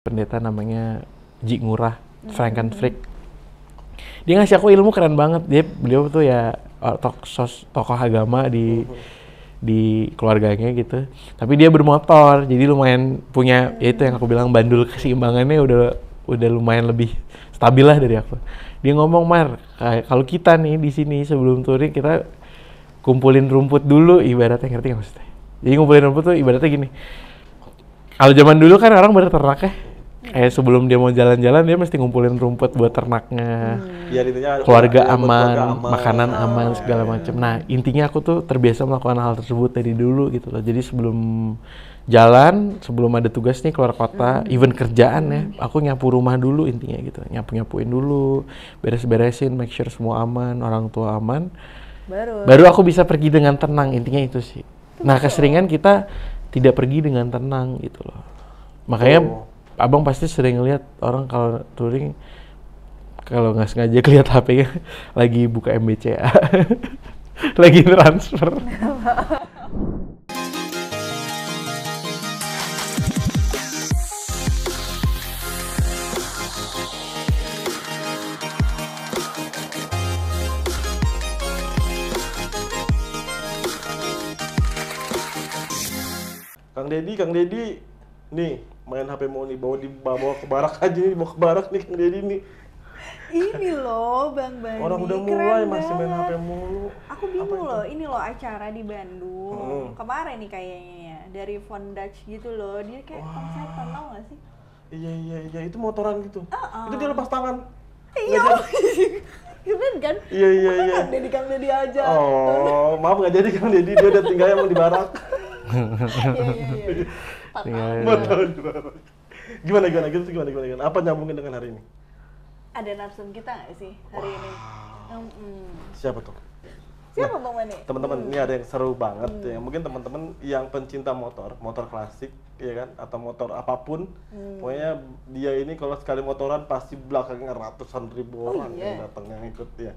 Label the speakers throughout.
Speaker 1: pendeta namanya Ji Ngurah, Frankenfrick. Dia ngasih aku ilmu keren banget. Beliau tuh ya tokoh agama di keluarganya gitu. Tapi dia bermotor, jadi lumayan punya ya itu yang aku bilang bandul keseimbangannya udah lumayan lebih stabil lah dari aku. Dia ngomong, Mar, kalau kita nih di sini sebelum touring kita kumpulin rumput dulu, ibaratnya, ngerti nggak maksudnya? Jadi ngumpulin rumput tuh ibaratnya gini. Kalau zaman dulu kan orang berternak ya, kayak sebelum dia mau jalan-jalan dia mesti ngumpulin rumput buat ternaknya, keluarga aman, makanan aman, segala macam. Nah intinya aku tuh terbiasa melakukan hal tersebut dari dulu gitu loh. Jadi sebelum jalan, sebelum ada tugas nih keluar kota, even kerjaan ya, aku nyapu rumah dulu intinya gitu, nyapuin dulu, beres-beresin, make sure semua aman, orang tua aman, baru aku bisa pergi dengan tenang, intinya itu sih. Nah keseringan kita tidak pergi dengan tenang gitu loh, makanya abang pasti sering lihat orang kalau touring, kalau nggak sengaja lihat HP-nya lagi buka MBCA, lagi transfer.
Speaker 2: Kang Dedi, nih main HP mau nih bawa ke barak aja nih, bawa ke barak nih Kang Dedi nih.
Speaker 3: Ini loh Bang Bani,
Speaker 2: orang udah mulai masih main HP mulu.
Speaker 3: Aku bingung loh, ini loh acara di Bandung kemarin nih kayaknya ya, dari Von Dutch gitu loh, dia kayak konser tau gak sih?
Speaker 2: Iya, itu motoran gitu. Itu dia lepas tangan.
Speaker 3: Iya, keren kan?
Speaker 2: Iya.
Speaker 3: Kang Dedi aja.
Speaker 2: Oh, maaf nggak jadi Kang Dedi, dia udah tinggal emang di barak.
Speaker 3: Iya.
Speaker 2: Gimana? Apa nyambungin dengan hari ini?
Speaker 3: Ada narsum kita nggak sih hari ini?
Speaker 2: Siapa tuh?
Speaker 3: Siapa Bang Mani?
Speaker 2: Teman-teman, ini ada yang seru banget ya. Mungkin teman-teman yang pencinta motor klasik, ya kan, atau motor apapun, pokoknya dia ini kalau sekali motoran pasti belakangnya ratusan ribu orang yang datang yang ikut ya.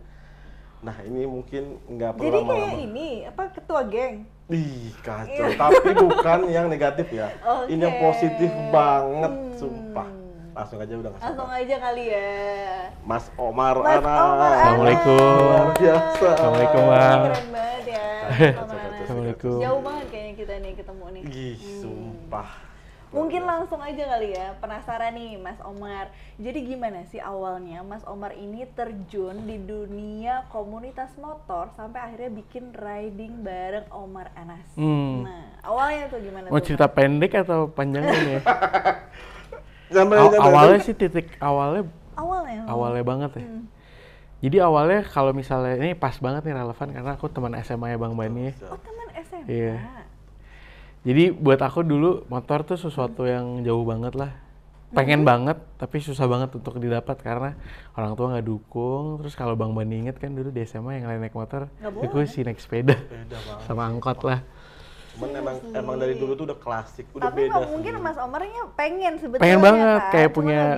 Speaker 2: Nah ini mungkin nggak perlu lama-lama.
Speaker 3: Jadi kayak ini apa ketua geng?
Speaker 2: Ih kacau, tapi bukan yang negatif ya. Ini yang positif banget, sumpah. Langsung aja udah nggak sabar.
Speaker 3: Langsung aja kali ya.
Speaker 2: Mas Omar
Speaker 3: Mas
Speaker 2: Anas.
Speaker 3: Omar Anas.
Speaker 1: Assalamualaikum.
Speaker 2: Luar biasa.
Speaker 1: Assalamualaikum Bang.
Speaker 3: Keren banget ya.
Speaker 1: Assalamualaikum.
Speaker 3: Jauh banget kayaknya kita nih ketemu nih.
Speaker 2: Ih, sumpah.
Speaker 3: Mungkin langsung aja kali ya, penasaran nih Mas Omar. Jadi gimana sih awalnya Mas Omar ini terjun di dunia komunitas motor sampai akhirnya bikin riding bareng Omar Anas? Nah, awalnya tuh gimana?
Speaker 1: Mau cerita pendek atau panjang ya?
Speaker 2: Sampai
Speaker 1: Awalnya sih awalnya banget ya. Jadi awalnya kalau misalnya ini pas banget nih relevan karena aku teman SMA ya Bang Bani.
Speaker 3: Oh teman SMA?
Speaker 1: Iya. Jadi buat aku dulu motor tuh sesuatu yang jauh banget lah. Pengen banget tapi susah banget untuk didapat karena orang tua nggak dukung. Terus kalau Bang Bani inget kan dulu di SMA yang lain naik motor, aku sih naik sepeda sama angkot lah.
Speaker 2: Cuman emang dari dulu tuh udah klasik, udah
Speaker 3: tapi
Speaker 2: beda.
Speaker 3: Tapi mungkin Mas Omarnya pengen sebetulnya.
Speaker 1: Pengen banget,
Speaker 3: kan?
Speaker 1: kayak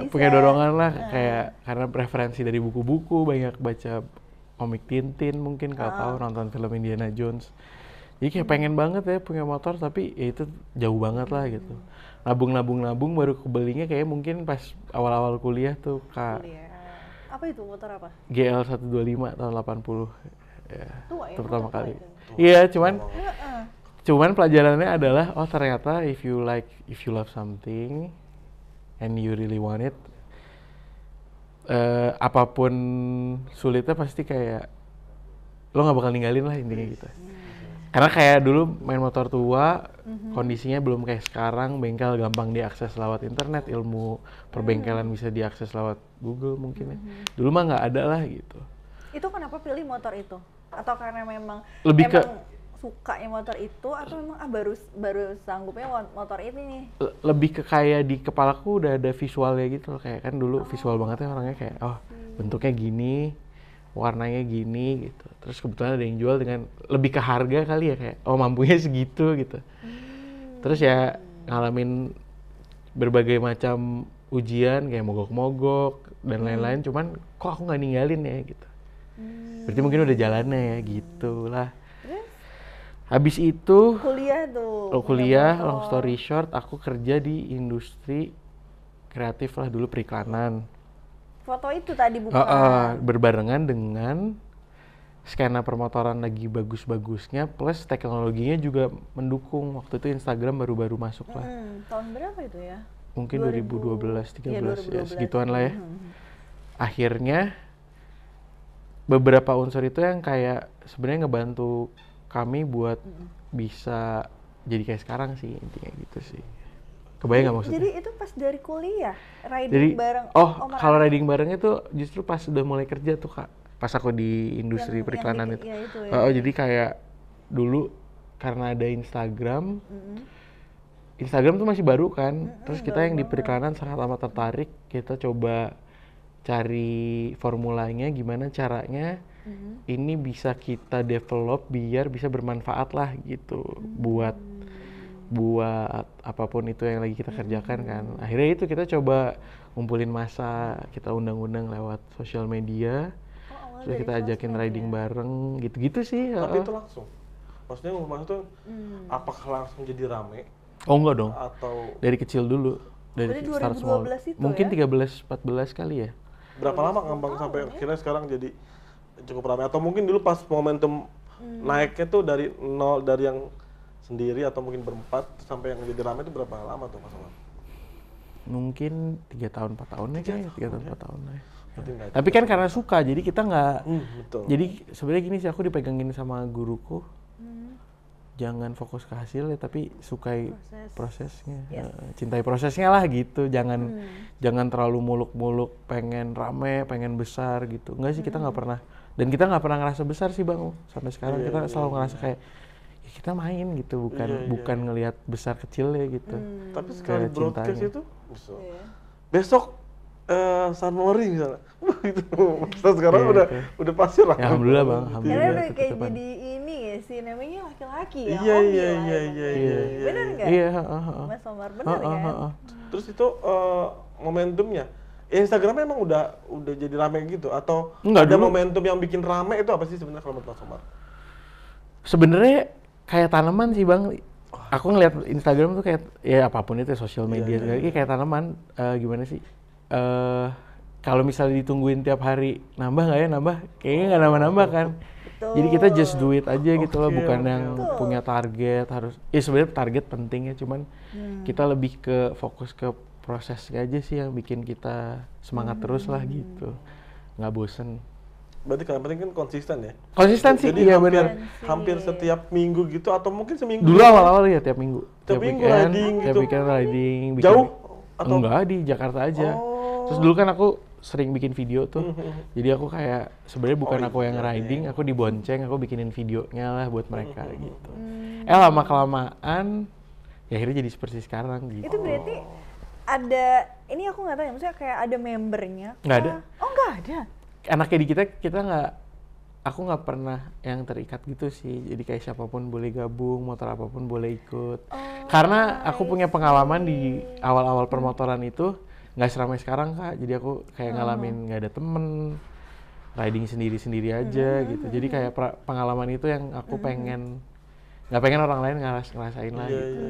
Speaker 1: punya dorongan lah, kayak karena preferensi dari buku-buku, banyak baca komik Tintin mungkin kalau tahu, nonton film Indiana Jones. Jadi kayak pengen banget ya punya motor, tapi ya itu jauh banget lah gitu. Nabung baru kebelinya kayak mungkin pas awal-awal kuliah tuh Kak.
Speaker 3: Apa itu motor apa?
Speaker 1: GL 125 tahun 80. Ya,
Speaker 3: tua ya,
Speaker 1: pertama kali. Iya, cuman pelajarannya adalah ternyata if you love something and you really want it, apapun sulitnya pasti kayak lo nggak bakal ninggalin lah intinya gitu. Karena kayak dulu main motor tua, kondisinya belum kayak sekarang, bengkel gampang diakses lewat internet, ilmu perbengkelan bisa diakses lewat Google mungkin ya. Dulu mah nggak ada lah gitu.
Speaker 3: Itu kenapa pilih motor itu? Atau karena memang sukanya motor itu, atau memang baru sanggupnya motor ini nih?
Speaker 1: Lebih ke kayak di kepalaku udah ada visualnya gitu loh, kayak kan dulu visual banget ya orangnya kayak bentuknya gini, warnanya gini gitu. Terus kebetulan ada yang jual dengan lebih ke harga kali ya, kayak mampunya segitu gitu. Terus ya ngalamin berbagai macam ujian kayak mogok-mogok dan lain-lain, cuman kok aku nggak ninggalin ya gitu. Berarti mungkin udah jalannya ya gitulah. Habis itu
Speaker 3: kuliah tuh.
Speaker 1: Kuliah, long story short, aku kerja di industri kreatif lah dulu periklanan.
Speaker 3: Foto itu tadi bukan?
Speaker 1: Berbarengan dengan skena permotoran lagi bagus-bagusnya, plus teknologinya juga mendukung. Waktu itu Instagram baru-baru masuk lah.
Speaker 3: Tahun berapa itu ya?
Speaker 1: Mungkin 2012, 13 ya,
Speaker 3: 2012.
Speaker 1: segituan lah ya. Akhirnya beberapa unsur itu yang kayak sebenarnya ngebantu kami buat bisa jadi kayak sekarang sih, intinya gitu sih. Kebayang nggak maksudnya?
Speaker 3: Jadi itu pas dari kuliah, riding bareng Omar
Speaker 1: kalau
Speaker 3: Anas?
Speaker 1: riding barengnya tuh justru pas udah mulai kerja tuh Kak. Pas aku di industri periklanan itu.
Speaker 3: Ya itu ya.
Speaker 1: Jadi kayak dulu karena ada Instagram, Instagram tuh masih baru kan. Terus kita yang di periklanan sangat amat tertarik. Kita coba cari formulanya gimana caranya ini bisa kita develop biar bisa bermanfaat lah gitu buat apapun itu yang lagi kita kerjakan kan. Akhirnya itu kita coba ngumpulin massa, kita undang-undang lewat sosial media, terus kita ajakin riding bareng, gitu-gitu sih.
Speaker 2: Tapi itu langsung? Maksudnya apakah langsung jadi rame?
Speaker 1: Oh enggak dong,
Speaker 2: Atau
Speaker 1: dari kecil dulu. Dari
Speaker 3: Berarti
Speaker 1: start small.
Speaker 3: 2012 itu
Speaker 1: Mungkin
Speaker 3: ya?
Speaker 1: 13-14 kali ya.
Speaker 2: berapa lama ngembang sampai akhirnya sekarang jadi cukup ramai? Atau mungkin dulu pas momentum naiknya tuh dari nol, dari yang sendiri atau mungkin berempat sampai yang jadi ramai itu berapa lama tuh Mas Omar?
Speaker 1: Mungkin 3 tahun 4 tahun ya kayaknya, 3 tahun 4 tahun lah.
Speaker 2: Berarti nggak
Speaker 1: Tapi kan karena suka, jadi kita nggak.
Speaker 2: betul.
Speaker 1: Jadi sebenarnya gini sih, aku dipegangin sama guruku. Jangan fokus ke hasilnya, tapi sukai prosesnya. Cintai prosesnya lah gitu. Jangan terlalu muluk-muluk, pengen rame, pengen besar gitu. Enggak sih, kita nggak pernah. Dan kita nggak pernah ngerasa besar sih Bang. Sampai sekarang kita selalu ngerasa kayak ya kita main gitu, bukan ngelihat besar kecilnya gitu.
Speaker 2: Tapi sekali broadcast
Speaker 1: cintanya.
Speaker 2: itu besok San Mori misalnya, gitu. Sekarang udah pasti lah.
Speaker 1: Ya, alhamdulillah Bang,
Speaker 3: Karena
Speaker 1: alhamdulillah.
Speaker 3: udah
Speaker 1: tetep
Speaker 3: kayak
Speaker 1: depan.
Speaker 3: jadi ini ya sih, namanya laki-laki ya.
Speaker 2: Iya,
Speaker 3: Om
Speaker 2: iya,
Speaker 3: Gila
Speaker 2: iya,
Speaker 3: emang.
Speaker 2: iya.
Speaker 3: Bener nggak?
Speaker 1: Iya,
Speaker 3: Mas Omar, bener kan?
Speaker 2: Terus itu momentumnya, Instagram emang udah jadi rame gitu atau
Speaker 1: Enggak,
Speaker 2: ada
Speaker 1: dulu.
Speaker 2: momentum yang bikin rame itu apa sih sebenarnya kalau menurut Mas Omar?
Speaker 1: Sebenarnya kayak tanaman sih Bang. Aku ngeliat Instagram tuh kayak ya apapun itu sosial media kayak tanaman. Gimana sih? Kalau misalnya ditungguin tiap hari nambah nggak ya, kayaknya nggak nambah kan.
Speaker 3: Betul.
Speaker 1: Jadi kita just do it aja gitu loh, bukan yang
Speaker 3: Betul.
Speaker 1: punya target harus. Sebenarnya target penting ya, cuman kita lebih ke fokus ke prosesnya aja sih yang bikin kita semangat terus lah gitu, nggak bosen.
Speaker 2: Berarti yang penting kan konsisten ya.
Speaker 1: Konsisten sih,
Speaker 2: Jadi
Speaker 1: iya
Speaker 2: hampir,
Speaker 1: benar.
Speaker 2: hampir setiap minggu gitu atau mungkin seminggu.
Speaker 1: Dulu awal-awal ya tiap minggu.
Speaker 2: Tiap minggu riding
Speaker 1: tiap
Speaker 2: gitu.
Speaker 1: weekend riding.
Speaker 2: Jauh? Atau?
Speaker 1: Enggak, di Jakarta aja.
Speaker 2: Oh.
Speaker 1: Terus dulu kan aku sering bikin video tuh. Jadi aku kayak sebenarnya bukan aku yang riding, aku dibonceng, aku bikinin videonya lah buat mereka gitu. Lama-kelamaan ya akhirnya jadi seperti sekarang gitu.
Speaker 3: Itu berarti ada, ini aku nggak tahu ya, maksudnya kayak ada membernya?
Speaker 1: Nggak ada.
Speaker 3: Oh nggak ada?
Speaker 1: Enaknya di kita nggak, aku nggak pernah yang terikat gitu sih. Jadi kayak siapapun boleh gabung, motor apapun boleh ikut. Karena aku punya pengalaman di awal-awal permotoran itu nggak seramai sekarang Kak. Jadi aku kayak ngalamin nggak ada temen, riding sendiri-sendiri aja gitu. Jadi kayak pengalaman itu yang aku nggak pengen orang lain ngerasain lah gitu.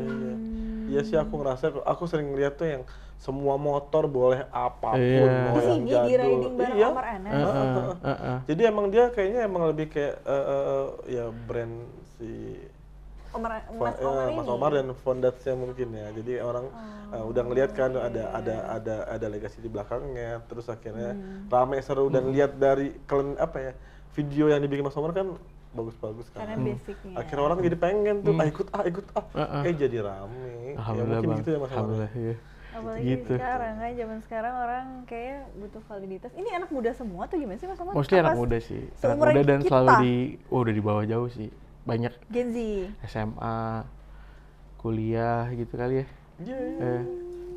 Speaker 2: Iya sih aku ngerasa, aku sering lihat tuh yang semua motor boleh apapun,
Speaker 1: Iya.
Speaker 2: mau
Speaker 3: Di
Speaker 2: yang
Speaker 3: sini
Speaker 2: jadul.
Speaker 3: di riding bareng
Speaker 2: Iya.
Speaker 3: Omar Anas.
Speaker 2: Jadi emang dia kayaknya emang lebih kayak ya brand si
Speaker 3: Mas Omar ini.
Speaker 2: Mas Omar dan Fondatsnya mungkin ya. Jadi orang udah ngelihat kan ada legasi di belakangnya, terus akhirnya rame seru dan lihat dari video yang dibikin Mas Omar kan bagus-bagus kan.
Speaker 3: Karena basicnya.
Speaker 2: Akhirnya orang jadi pengen tuh ikut jadi rame. Ya
Speaker 1: Alhamdulillah
Speaker 2: mungkin
Speaker 1: Bang.
Speaker 2: gitu ya Mas Omar.
Speaker 1: Alhamdulillah ya.
Speaker 3: Apalagi
Speaker 1: Gitu.
Speaker 3: sekarang kan, zaman sekarang orang kayak butuh validitas. Ini anak muda semua tuh gimana sih Mas Omar?
Speaker 1: Mostly anak
Speaker 3: Apa
Speaker 1: muda sih. Anak
Speaker 3: seumuran
Speaker 1: muda dan
Speaker 3: kita?
Speaker 1: selalu udah di bawah jauh sih. Banyak
Speaker 3: Gen Z.
Speaker 1: SMA, kuliah gitu kali ya.
Speaker 2: Iya.
Speaker 1: Eh,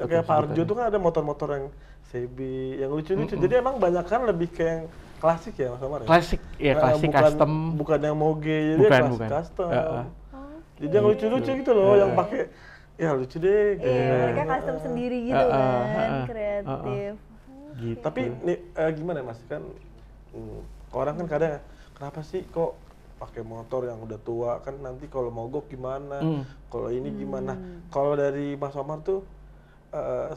Speaker 2: Kayak Pak Arjo tuh kan ada motor-motor yang CB yang lucu-lucu. Jadi emang banyak kan lebih kayak yang klasik ya Mas Omar ya?
Speaker 1: Klasik, ya klasik
Speaker 2: bukan,
Speaker 1: custom.
Speaker 2: Bukan yang moge, jadi
Speaker 1: Bukan,
Speaker 2: klasik
Speaker 1: bukan.
Speaker 2: custom. Jadi
Speaker 1: Iya,
Speaker 2: yang lucu-lucu gitu loh, yang pakai ya lucu deh.
Speaker 3: Iya, mereka custom sendiri gitu kan, kreatif.
Speaker 1: Gitu.
Speaker 2: Tapi nih gimana Mas kan orang kan kadang kenapa sih kok pakai motor yang udah tua kan nanti kalau mogok gimana, kalau ini gimana. Kalau dari Mas Omar tuh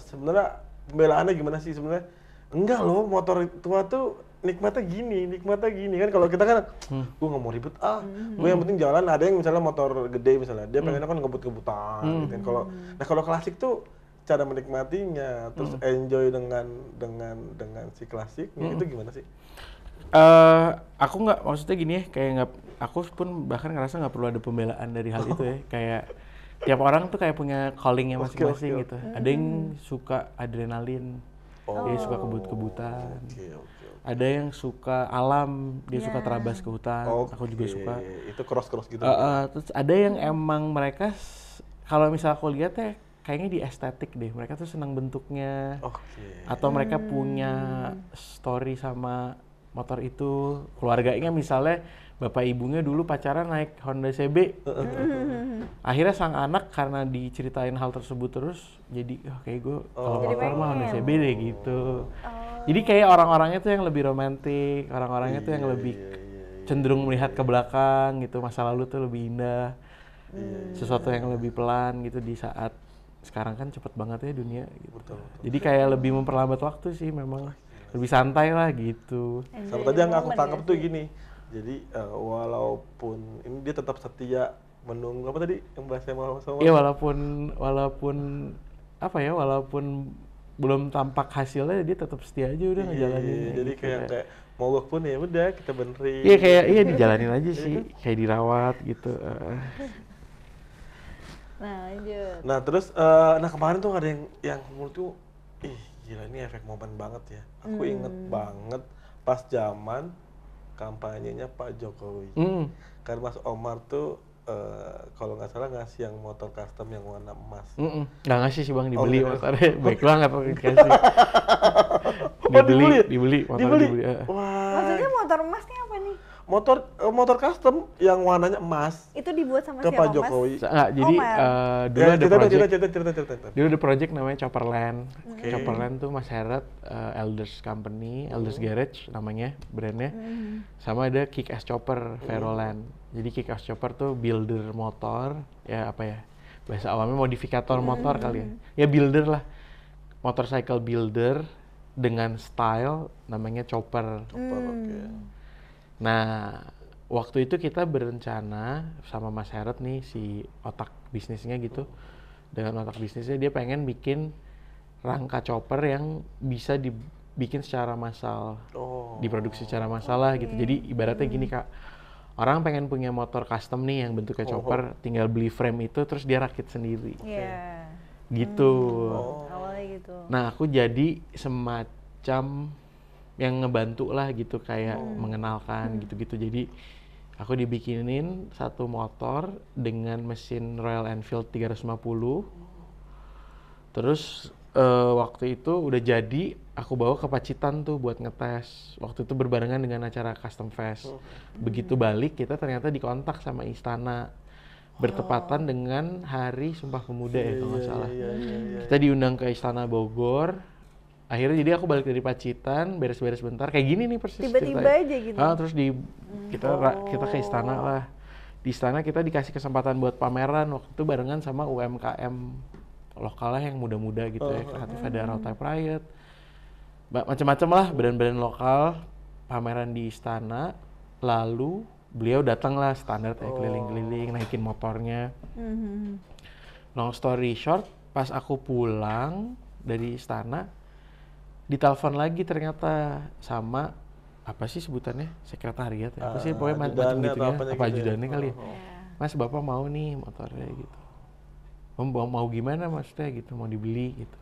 Speaker 2: sebenarnya pembelaannya gimana sih sebenarnya? Enggak loh, motor tua tuh nikmatnya gini kan. Kalau kita kan, gue nggak mau ribet gue yang penting jalan. Ada yang misalnya motor gede misalnya, dia pengennya kan ngebut-ngebutan gitu kan. Kalau klasik tuh cara menikmatinya, terus enjoy dengan si klasiknya itu gimana sih?
Speaker 1: Aku nggak, maksudnya gini ya, kayak nggak, aku pun bahkan ngerasa nggak perlu ada pembelaan dari hal itu ya. Kayak tiap orang tuh kayak punya callingnya masing-masing gitu. Ada yang suka adrenalin, dia suka kebut-kebutan. Ada yang suka alam, dia suka terabas ke hutan. Aku juga suka.
Speaker 2: Itu cross gitu.
Speaker 1: Terus ada yang emang mereka, kalau misal aku lihat ya, kayaknya di estetik deh. Mereka tuh senang bentuknya. Atau mereka punya story sama motor itu. Keluarganya misalnya bapak ibunya dulu pacaran naik Honda CB. Akhirnya sang anak karena diceritain hal tersebut terus jadi kayak gue kalau motor mah Honda CB deh gitu. Jadi kayak orang-orangnya tuh yang lebih romantis, orang-orangnya tuh yang lebih cenderung melihat ke belakang gitu, masa lalu tuh lebih indah. Sesuatu yang lebih pelan gitu di saat sekarang kan cepet banget ya dunia gitu. Betul. Jadi kayak lebih memperlambat waktu sih memang. Lebih santai lah gitu.
Speaker 2: Sama tadi yang aku tangkap tuh gini. Jadi walaupun ini dia tetap setia menunggu apa tadi yang bahasnya sama.
Speaker 1: Iya walaupun apa ya, walaupun belum tampak hasilnya dia tetap setia aja udah ngejalanin.
Speaker 2: Jadi
Speaker 1: gitu,
Speaker 2: kayak mogok pun ya udah kita benerin.
Speaker 1: Iya kayak dijalanin aja sih, kayak dirawat gitu.
Speaker 3: Nah lanjut.
Speaker 2: Nah terus kemarin tuh ada yang menurut tuh gila ini efek momen banget ya. Aku inget banget pas zaman kampanyenya Pak Jokowi. Karena Mas Omar tuh kalau nggak salah ngasih yang motor custom yang warna emas.
Speaker 1: Nggak ngasih sih bang, dibeli motornya. Baik banget dikasih. dibeli motornya dibeli.
Speaker 3: Maksudnya motor emasnya apa nih?
Speaker 2: Motor custom yang warnanya emas.
Speaker 3: Itu dibuat sama
Speaker 2: ke
Speaker 3: siapa,
Speaker 2: Pak Jokowi.
Speaker 1: Nggak, jadi dulu ada
Speaker 2: cerita.
Speaker 1: Dulu ada project namanya Chopperland. Chopperland tuh Mas Heret, Elders Company, Elders Garage namanya brandnya. Sama ada Kick-Ass Chopper, Veroland. Jadi Kick-Ass Chopper tuh builder motor, ya apa ya, bahasa awamnya modifikator motor kali ya. Ya builder lah, motorcycle builder dengan style namanya Chopper. Nah, waktu itu kita berencana sama Mas Heret nih, si otak bisnisnya gitu. Dengan otak bisnisnya dia pengen bikin rangka chopper yang bisa dibikin secara massal. Diproduksi secara massal lah gitu. Jadi ibaratnya gini Kak, orang pengen punya motor custom nih yang bentuknya chopper, tinggal beli frame itu terus dia rakit sendiri. Gitu.
Speaker 3: Awalnya gitu.
Speaker 1: Nah, aku jadi semacam yang ngebantu lah gitu, kayak mengenalkan gitu-gitu. Jadi aku dibikinin satu motor dengan mesin Royal Enfield 350. Terus waktu itu udah jadi, aku bawa ke Pacitan tuh buat ngetes. Waktu itu berbarengan dengan acara Custom Fest. Begitu balik kita ternyata dikontak sama Istana. Bertepatan dengan Hari Sumpah Pemuda ya kalau nggak salah. Kita diundang ke Istana Bogor. Akhirnya jadi aku balik dari Pacitan, beres-beres bentar, kayak gini nih persis.
Speaker 3: Tiba-tiba aja gitu.
Speaker 1: Terus kita ke istana lah. Di istana kita dikasih kesempatan buat pameran waktu itu barengan sama UMKM lokalnya yang muda-muda gitu ya, kreatif. Ada Railtype Riot, macam-macam lah brand-brand lokal pameran di istana. Lalu beliau datang lah standar keliling-keliling naikin motornya. Long story short, pas aku pulang dari istana ditelepon lagi ternyata sama apa sih sebutannya, sekretariat ya, apa sih pokoknya macam gitunya, apa ajudannya kali ya. Mas bapak mau nih motornya gitu. Mau gimana maksudnya gitu, mau dibeli gitu.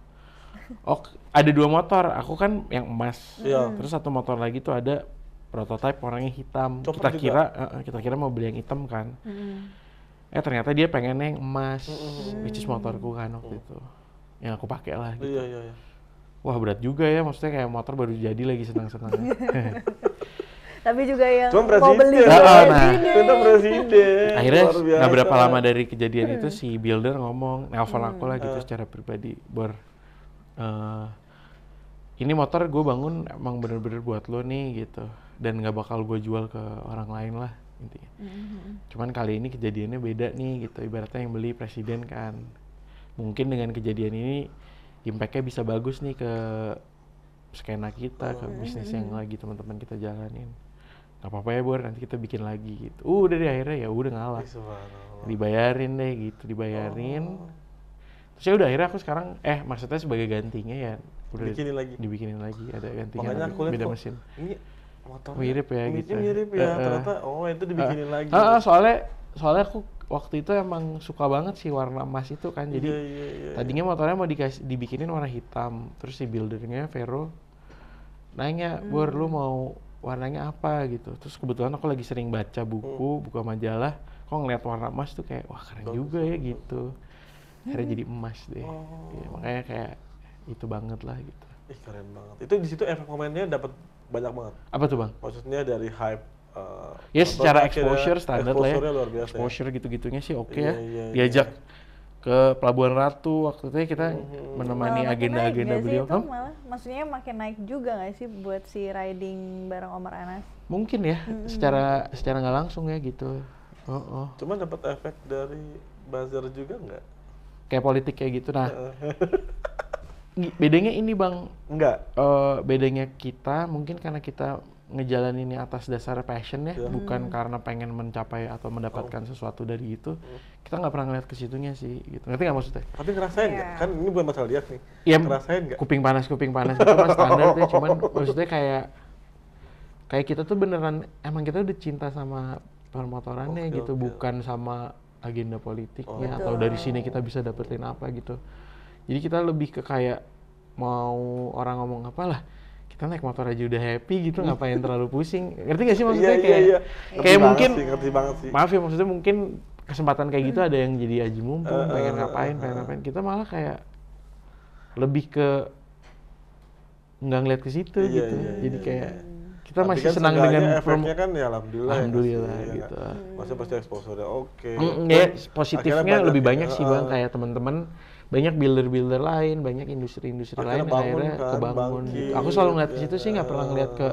Speaker 1: Ada 2 motor, aku kan yang emas. Terus satu motor lagi tuh ada prototipe warnanya hitam. Kita kira mau beli yang hitam kan. Ternyata dia pengennya yang emas, which is motorku kan waktu itu. Yang aku pakai lah gitu. Wah berat juga ya, maksudnya kayak motor baru jadi lagi senang-senangnya.
Speaker 3: Tapi juga yang
Speaker 2: mau beli presiden.
Speaker 1: Akhirnya nggak berapa lama dari kejadian itu si builder nelpon aku lah gitu secara pribadi, Bor, ini motor gue bangun emang bener-bener buat lo nih gitu, dan nggak bakal gue jual ke orang lain lah intinya. Cuman kali ini kejadiannya beda nih gitu, ibaratnya yang beli presiden kan. Mungkin dengan kejadian ini impact-nya bisa bagus nih ke skena kita, ke bisnis yang lagi teman-teman kita jalanin. Gak apa-apa ya Bor, nanti kita bikin lagi gitu. Udah deh akhirnya ya udah ngalah.
Speaker 2: Subhanallah.
Speaker 1: Dibayarin deh gitu, dibayarin. Terus ya udah akhirnya aku sekarang maksudnya sebagai gantinya ya udah
Speaker 2: Bikinin lagi.
Speaker 1: dibikinin lagi, ada gantinya
Speaker 2: Makanya
Speaker 1: lagi,
Speaker 2: aku lihat
Speaker 1: beda
Speaker 2: kok,
Speaker 1: mesin.
Speaker 2: ini motor
Speaker 1: Mirip ya gitu.
Speaker 2: mirip ya, ternyata itu dibikinin lagi.
Speaker 1: Soalnya aku waktu itu emang suka banget sih warna emas itu kan. Jadi
Speaker 2: Iya.
Speaker 1: tadinya motornya mau dibikinin warna hitam. Terus si buildernya Vero nanya, Bor lu mau warnanya apa gitu. Terus kebetulan aku lagi sering baca buku, buka majalah, kok ngeliat warna emas tuh kayak wah keren juga ya gitu. Akhirnya jadi emas deh. Ya, makanya kayak itu banget lah gitu.
Speaker 2: Ih keren banget. Itu di situ efek momennya dapat banyak banget.
Speaker 1: Apa tuh Bang?
Speaker 2: Maksudnya dari hype.
Speaker 1: Ya
Speaker 2: motor
Speaker 1: secara
Speaker 2: akhirnya
Speaker 1: exposure standar lah ya.
Speaker 2: exposure-nya luar biasa.
Speaker 1: Exposure gitu-gitunya sih oke
Speaker 2: Iya,
Speaker 1: ya.
Speaker 2: iya,
Speaker 1: Diajak ke Pelabuhan Ratu waktu itu kita menemani
Speaker 3: Malah makin
Speaker 1: agenda-agenda
Speaker 3: naik nggak sih
Speaker 1: beliau.
Speaker 3: itu malah, maksudnya makin naik juga nggak sih buat si riding bareng Omar Anas?
Speaker 1: Mungkin ya, secara nggak langsung ya gitu.
Speaker 2: Cuma dapat efek dari buzzer juga nggak?
Speaker 1: Kayak politik kayak gitu. Nah, bedanya ini Bang,
Speaker 2: Enggak.
Speaker 1: bedanya kita mungkin karena kita ngejalaninnya atas dasar passion ya, bukan karena pengen mencapai atau mendapatkan sesuatu dari itu. Kita nggak pernah ngeliat ke situnya sih, gitu. Ngerti nggak maksudnya?
Speaker 2: Tapi ngerasain nggak? Kan ini bukan masalah lihat nih.
Speaker 1: Ya,
Speaker 2: Ngerasain nggak?
Speaker 1: kuping panas itu mah standar ya, cuman maksudnya kayak kita tuh beneran emang kita udah cinta sama permotorannya gitu, bukan sama agenda politiknya atau dari sini kita bisa dapetin apa gitu. Jadi kita lebih ke kayak mau orang ngomong apa lah, kita naik motor aja udah happy gitu, ngapain terlalu pusing. Ngerti gak sih maksudnya?
Speaker 2: Iya.
Speaker 1: Kayak mungkin
Speaker 2: Ngerti banget sih.
Speaker 1: maaf ya, maksudnya mungkin kesempatan kayak gitu ada yang jadi aji mumpung, pengen ngapain. Kita malah kayak lebih ke nggak ngeliat ke situ gitu. Jadi kayak kita
Speaker 2: Tapi
Speaker 1: masih
Speaker 2: kan
Speaker 1: senang
Speaker 2: seenggaknya
Speaker 1: dengan
Speaker 2: efeknya kan ya alhamdulillah.
Speaker 1: Alhamdulillah
Speaker 2: ya,
Speaker 1: gitu.
Speaker 2: Maksudnya pasti exposure-nya oke.
Speaker 1: Ya positifnya
Speaker 2: Akhirnya
Speaker 1: lebih
Speaker 2: banyak
Speaker 1: banyak sih Bang, kayak teman-teman banyak builder-builder lain, banyak industri-industri lain yang akhirnya
Speaker 2: kan,
Speaker 1: kebangun
Speaker 2: bangkit,
Speaker 1: gitu. Aku selalu ngeliat ke situ sih, nggak pernah
Speaker 2: ya.
Speaker 1: ngeliat ke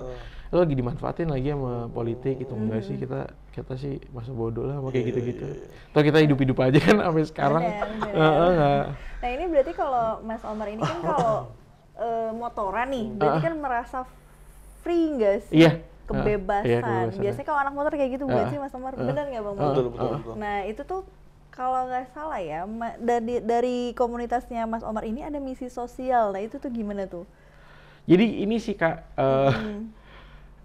Speaker 1: lo lagi dimanfaatin lagi sama politik itu. Enggak sih, kita sih masa bodoh lah sama kayak gitu-gitu. Atau kita hidup-hidup aja kan sampai sekarang. Nggak.
Speaker 3: Nah ini berarti kalau Mas Omar ini kan kalau motoran nih, berarti kan merasa free nggak sih?
Speaker 1: Iya.
Speaker 3: Kebebasan.
Speaker 1: Iya, kebebasan.
Speaker 3: Biasanya kalau anak motor kayak gitu bukan sih Mas Omar? Bener nggak Bang?
Speaker 2: Betul.
Speaker 3: Nah itu tuh kalau nggak salah ya, dari komunitasnya Mas Omar ini ada misi sosial. Nah itu tuh gimana tuh?
Speaker 1: Jadi ini sih Kak,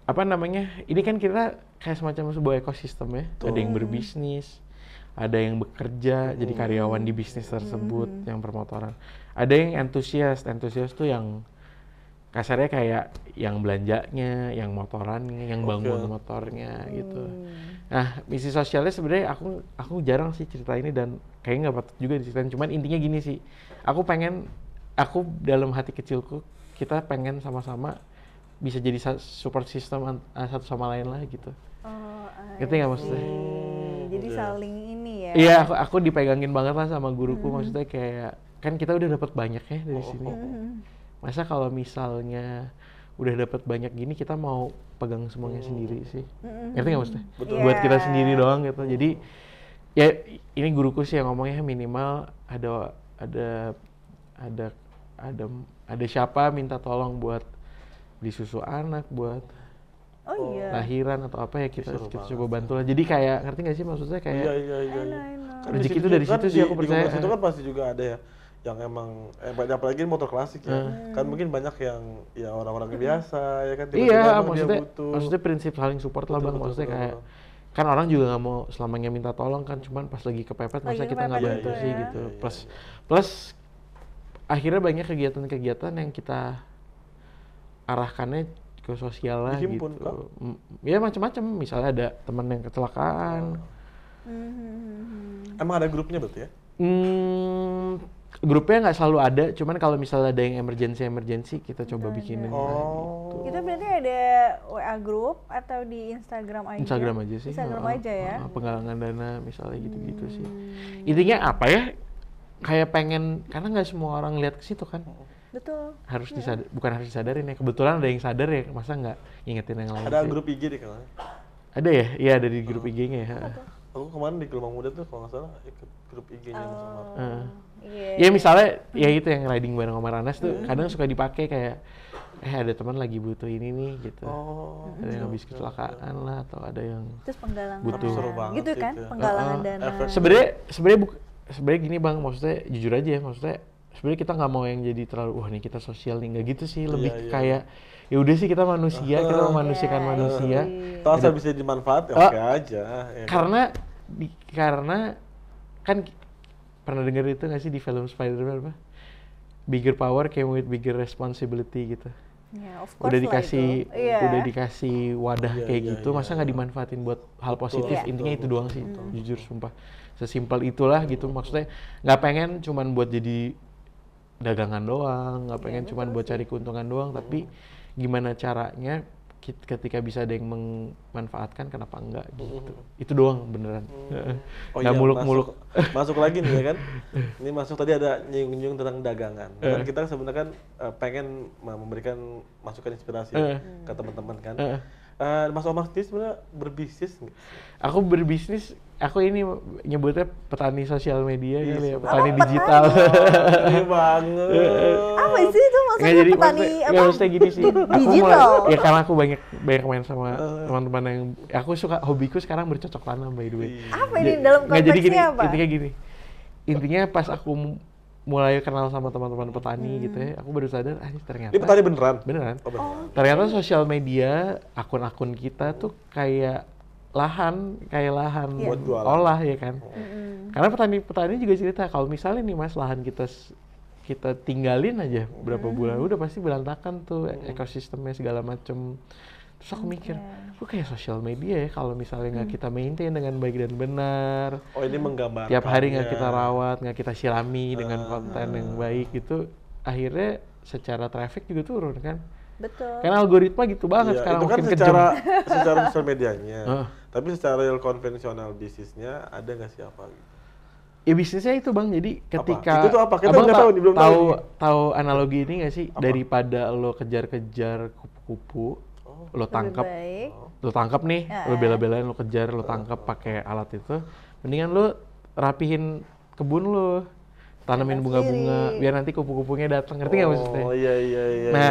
Speaker 1: apa namanya? Ini kan kita kayak semacam sebuah ekosistem ya. Ada yang berbisnis, ada yang bekerja jadi karyawan di bisnis tersebut yang permotoran. Ada yang antusias tuh yang kasarnya kayak yang belanjanya, yang motorannya, yang bangun motornya gitu. Nah, misi sosialnya sebenarnya aku jarang sih cerita ini dan kayaknya nggak patut juga diceritain. Cuman intinya gini sih, aku dalam hati kecilku kita pengen sama-sama bisa jadi support system satu sama lain lah gitu. Ngerti nggak maksudnya?
Speaker 3: Jadi saling ini ya.
Speaker 1: Iya, aku dipegangin banget lah sama guruku. Maksudnya kayak kan kita udah dapat banyak ya dari sini. Masa kalau misalnya udah dapat banyak gini kita mau pegang semuanya sendiri sih. Ngerti nggak maksudnya? Buat kita sendiri doang gitu. Jadi ya ini guruku sih yang ngomongnya minimal ada siapa minta tolong buat beli susu anak, buat lahiran atau apa ya kita coba bantu lah. Jadi kayak ngerti nggak sih maksudnya kayak
Speaker 2: Kan
Speaker 1: rezeki
Speaker 2: di
Speaker 1: itu dari
Speaker 2: kan
Speaker 1: situ sih aku
Speaker 2: di
Speaker 1: percaya.
Speaker 2: komunitas itu kan pasti juga ada ya yang emang apalagi motor klasik ya. Kan mungkin banyak yang ya orang-orang biasa ya kan tiba-tiba
Speaker 1: Iya,
Speaker 2: emang dia butuh.
Speaker 1: maksudnya prinsip saling support lah Bang. Maksudnya kayak kan orang juga nggak mau selamanya minta tolong kan, cuman pas lagi kepepet masa kita nggak bantu sih gitu. Plus akhirnya banyak kegiatan-kegiatan yang kita arahkannya ke sosial lah
Speaker 2: Dihimpun,
Speaker 1: gitu. Ya macam-macam, misalnya ada teman yang kecelakaan.
Speaker 2: Emang ada grupnya berarti ya?
Speaker 1: Grupnya nggak selalu ada, cuman kalau misalnya ada yang emergency kita coba bikinin lah gitu.
Speaker 3: Itu berarti ada WA group atau di Instagram aja?
Speaker 1: Instagram aja sih.
Speaker 3: Instagram aja ya?
Speaker 1: Penggalangan dana misalnya gitu-gitu sih. Intinya apa ya? Kayak pengen, karena nggak semua orang lihat ke situ kan.
Speaker 3: Betul.
Speaker 1: Bukan harus disadarin ya. Kebetulan ada yang sadar ya, masa nggak ingetin yang lain
Speaker 2: Ada
Speaker 1: sih.
Speaker 2: grup IG deh kalau.
Speaker 1: Ada ya? Iya, ada di grup IG-nya ya.
Speaker 2: Aku kemarin di Gelombang Muda tuh kalau nggak salah ikut grup IG-nya Mas Omar.
Speaker 1: Ya misalnya ya itu yang riding bareng Omar Anas tuh kadang suka dipakai kayak ada teman lagi butuh ini nih gitu. Ada yang habis kecelakaan lah atau ada yang
Speaker 3: Terus penggalangan
Speaker 1: butuh.
Speaker 2: Seru banget
Speaker 3: gitu kan,
Speaker 2: itu ya.
Speaker 3: penggalangan dana.
Speaker 1: Sebenarnya gini Bang, maksudnya jujur aja ya, maksudnya sebenarnya kita nggak mau yang jadi terlalu wah nih kita sosial nih, nggak gitu sih, lebih kayak ya udah sih kita manusia, kita memanusiakan manusia.
Speaker 2: Toh asal bisa dimanfaat oke aja. Ya kan?
Speaker 1: Karena kan pernah denger itu nggak sih di film Spider-Man apa? Bigger power came with bigger responsibility gitu.
Speaker 3: Ya, of course
Speaker 1: Udah
Speaker 3: lah
Speaker 1: dikasih
Speaker 3: itu. Iya.
Speaker 1: udah dikasih wadah kayak gitu, masa nggak dimanfaatin buat hal positif?
Speaker 3: Iya.
Speaker 1: Intinya itu doang sih, jujur sumpah. Sesimpel itulah gitu, maksudnya nggak pengen cuman buat jadi dagangan doang, nggak pengen cuman buat cari keuntungan doang, tapi gimana caranya ketika bisa ada yang memanfaatkan, kenapa enggak gitu. Itu doang beneran. Nggak muluk-muluk.
Speaker 2: Masuk lagi nih ya kan. Ini masuk tadi ada nyinggung tentang dagangan. Dan kita sebenarnya kan pengen memberikan masukan inspirasi ke teman-teman kan. Mas Omar sendiri sebenarnya berbisnis nggak?
Speaker 1: Aku berbisnis, aku ini nyebutnya petani sosial media kali ya, petani digital.
Speaker 2: Iya banget.
Speaker 3: Apa sih itu maksudnya
Speaker 1: Nggak, jadi
Speaker 3: petani
Speaker 1: nggak maksudnya gini sih. Aku
Speaker 3: digital?
Speaker 1: ya karena aku banyak main sama teman-teman yang aku suka, hobiku sekarang bercocok tanam by the way.
Speaker 3: Apa ini dalam
Speaker 1: Nggak, jadi gini,
Speaker 3: konteksnya apa?
Speaker 1: intinya pas aku mulai kenal sama teman-teman petani gitu ya, aku baru sadar ternyata
Speaker 2: Ini petani beneran?
Speaker 1: beneran.
Speaker 2: Oh, beneran.
Speaker 1: Ternyata sosial media, akun-akun kita tuh kayak lahan
Speaker 2: Buat jualan.
Speaker 1: olah ya kan. Karena petani juga cerita kalau misalnya nih Mas lahan kita tinggalin aja berapa bulan udah pasti berantakan tuh ekosistemnya segala macem. Terus aku mikir, kok kayak sosial media ya kalau misalnya nggak kita maintain dengan baik dan benar.
Speaker 2: Oh ini menggambarkan.
Speaker 1: Tiap hari nggak kita rawat, nggak kita sirami dengan konten yang baik gitu, akhirnya secara traffic juga turun kan.
Speaker 3: Betul.
Speaker 1: Karena algoritma gitu banget
Speaker 2: Iya,
Speaker 1: sekarang
Speaker 2: itu kan
Speaker 1: makin kejam.
Speaker 2: secara sosial medianya. Tapi secara real konvensional bisnisnya ada nggak sih apa gitu?
Speaker 1: Ya bisnisnya itu Bang, jadi ketika
Speaker 2: Itu tuh apa? Kita
Speaker 1: Abang
Speaker 2: nggak tahu nih, belum tahu nih.
Speaker 1: tahu analogi ini nggak sih? Daripada lo kejar-kejar kupu-kupu, lo tangkap, nih, lo bela-belain, lo kejar, lo tangkap pakai alat itu, mendingan lo rapihin kebun lo, tanamin bunga-bunga, biar nanti kupu-kupunya datang, ngerti nggak maksudnya?
Speaker 2: Oh iya.
Speaker 1: Nah,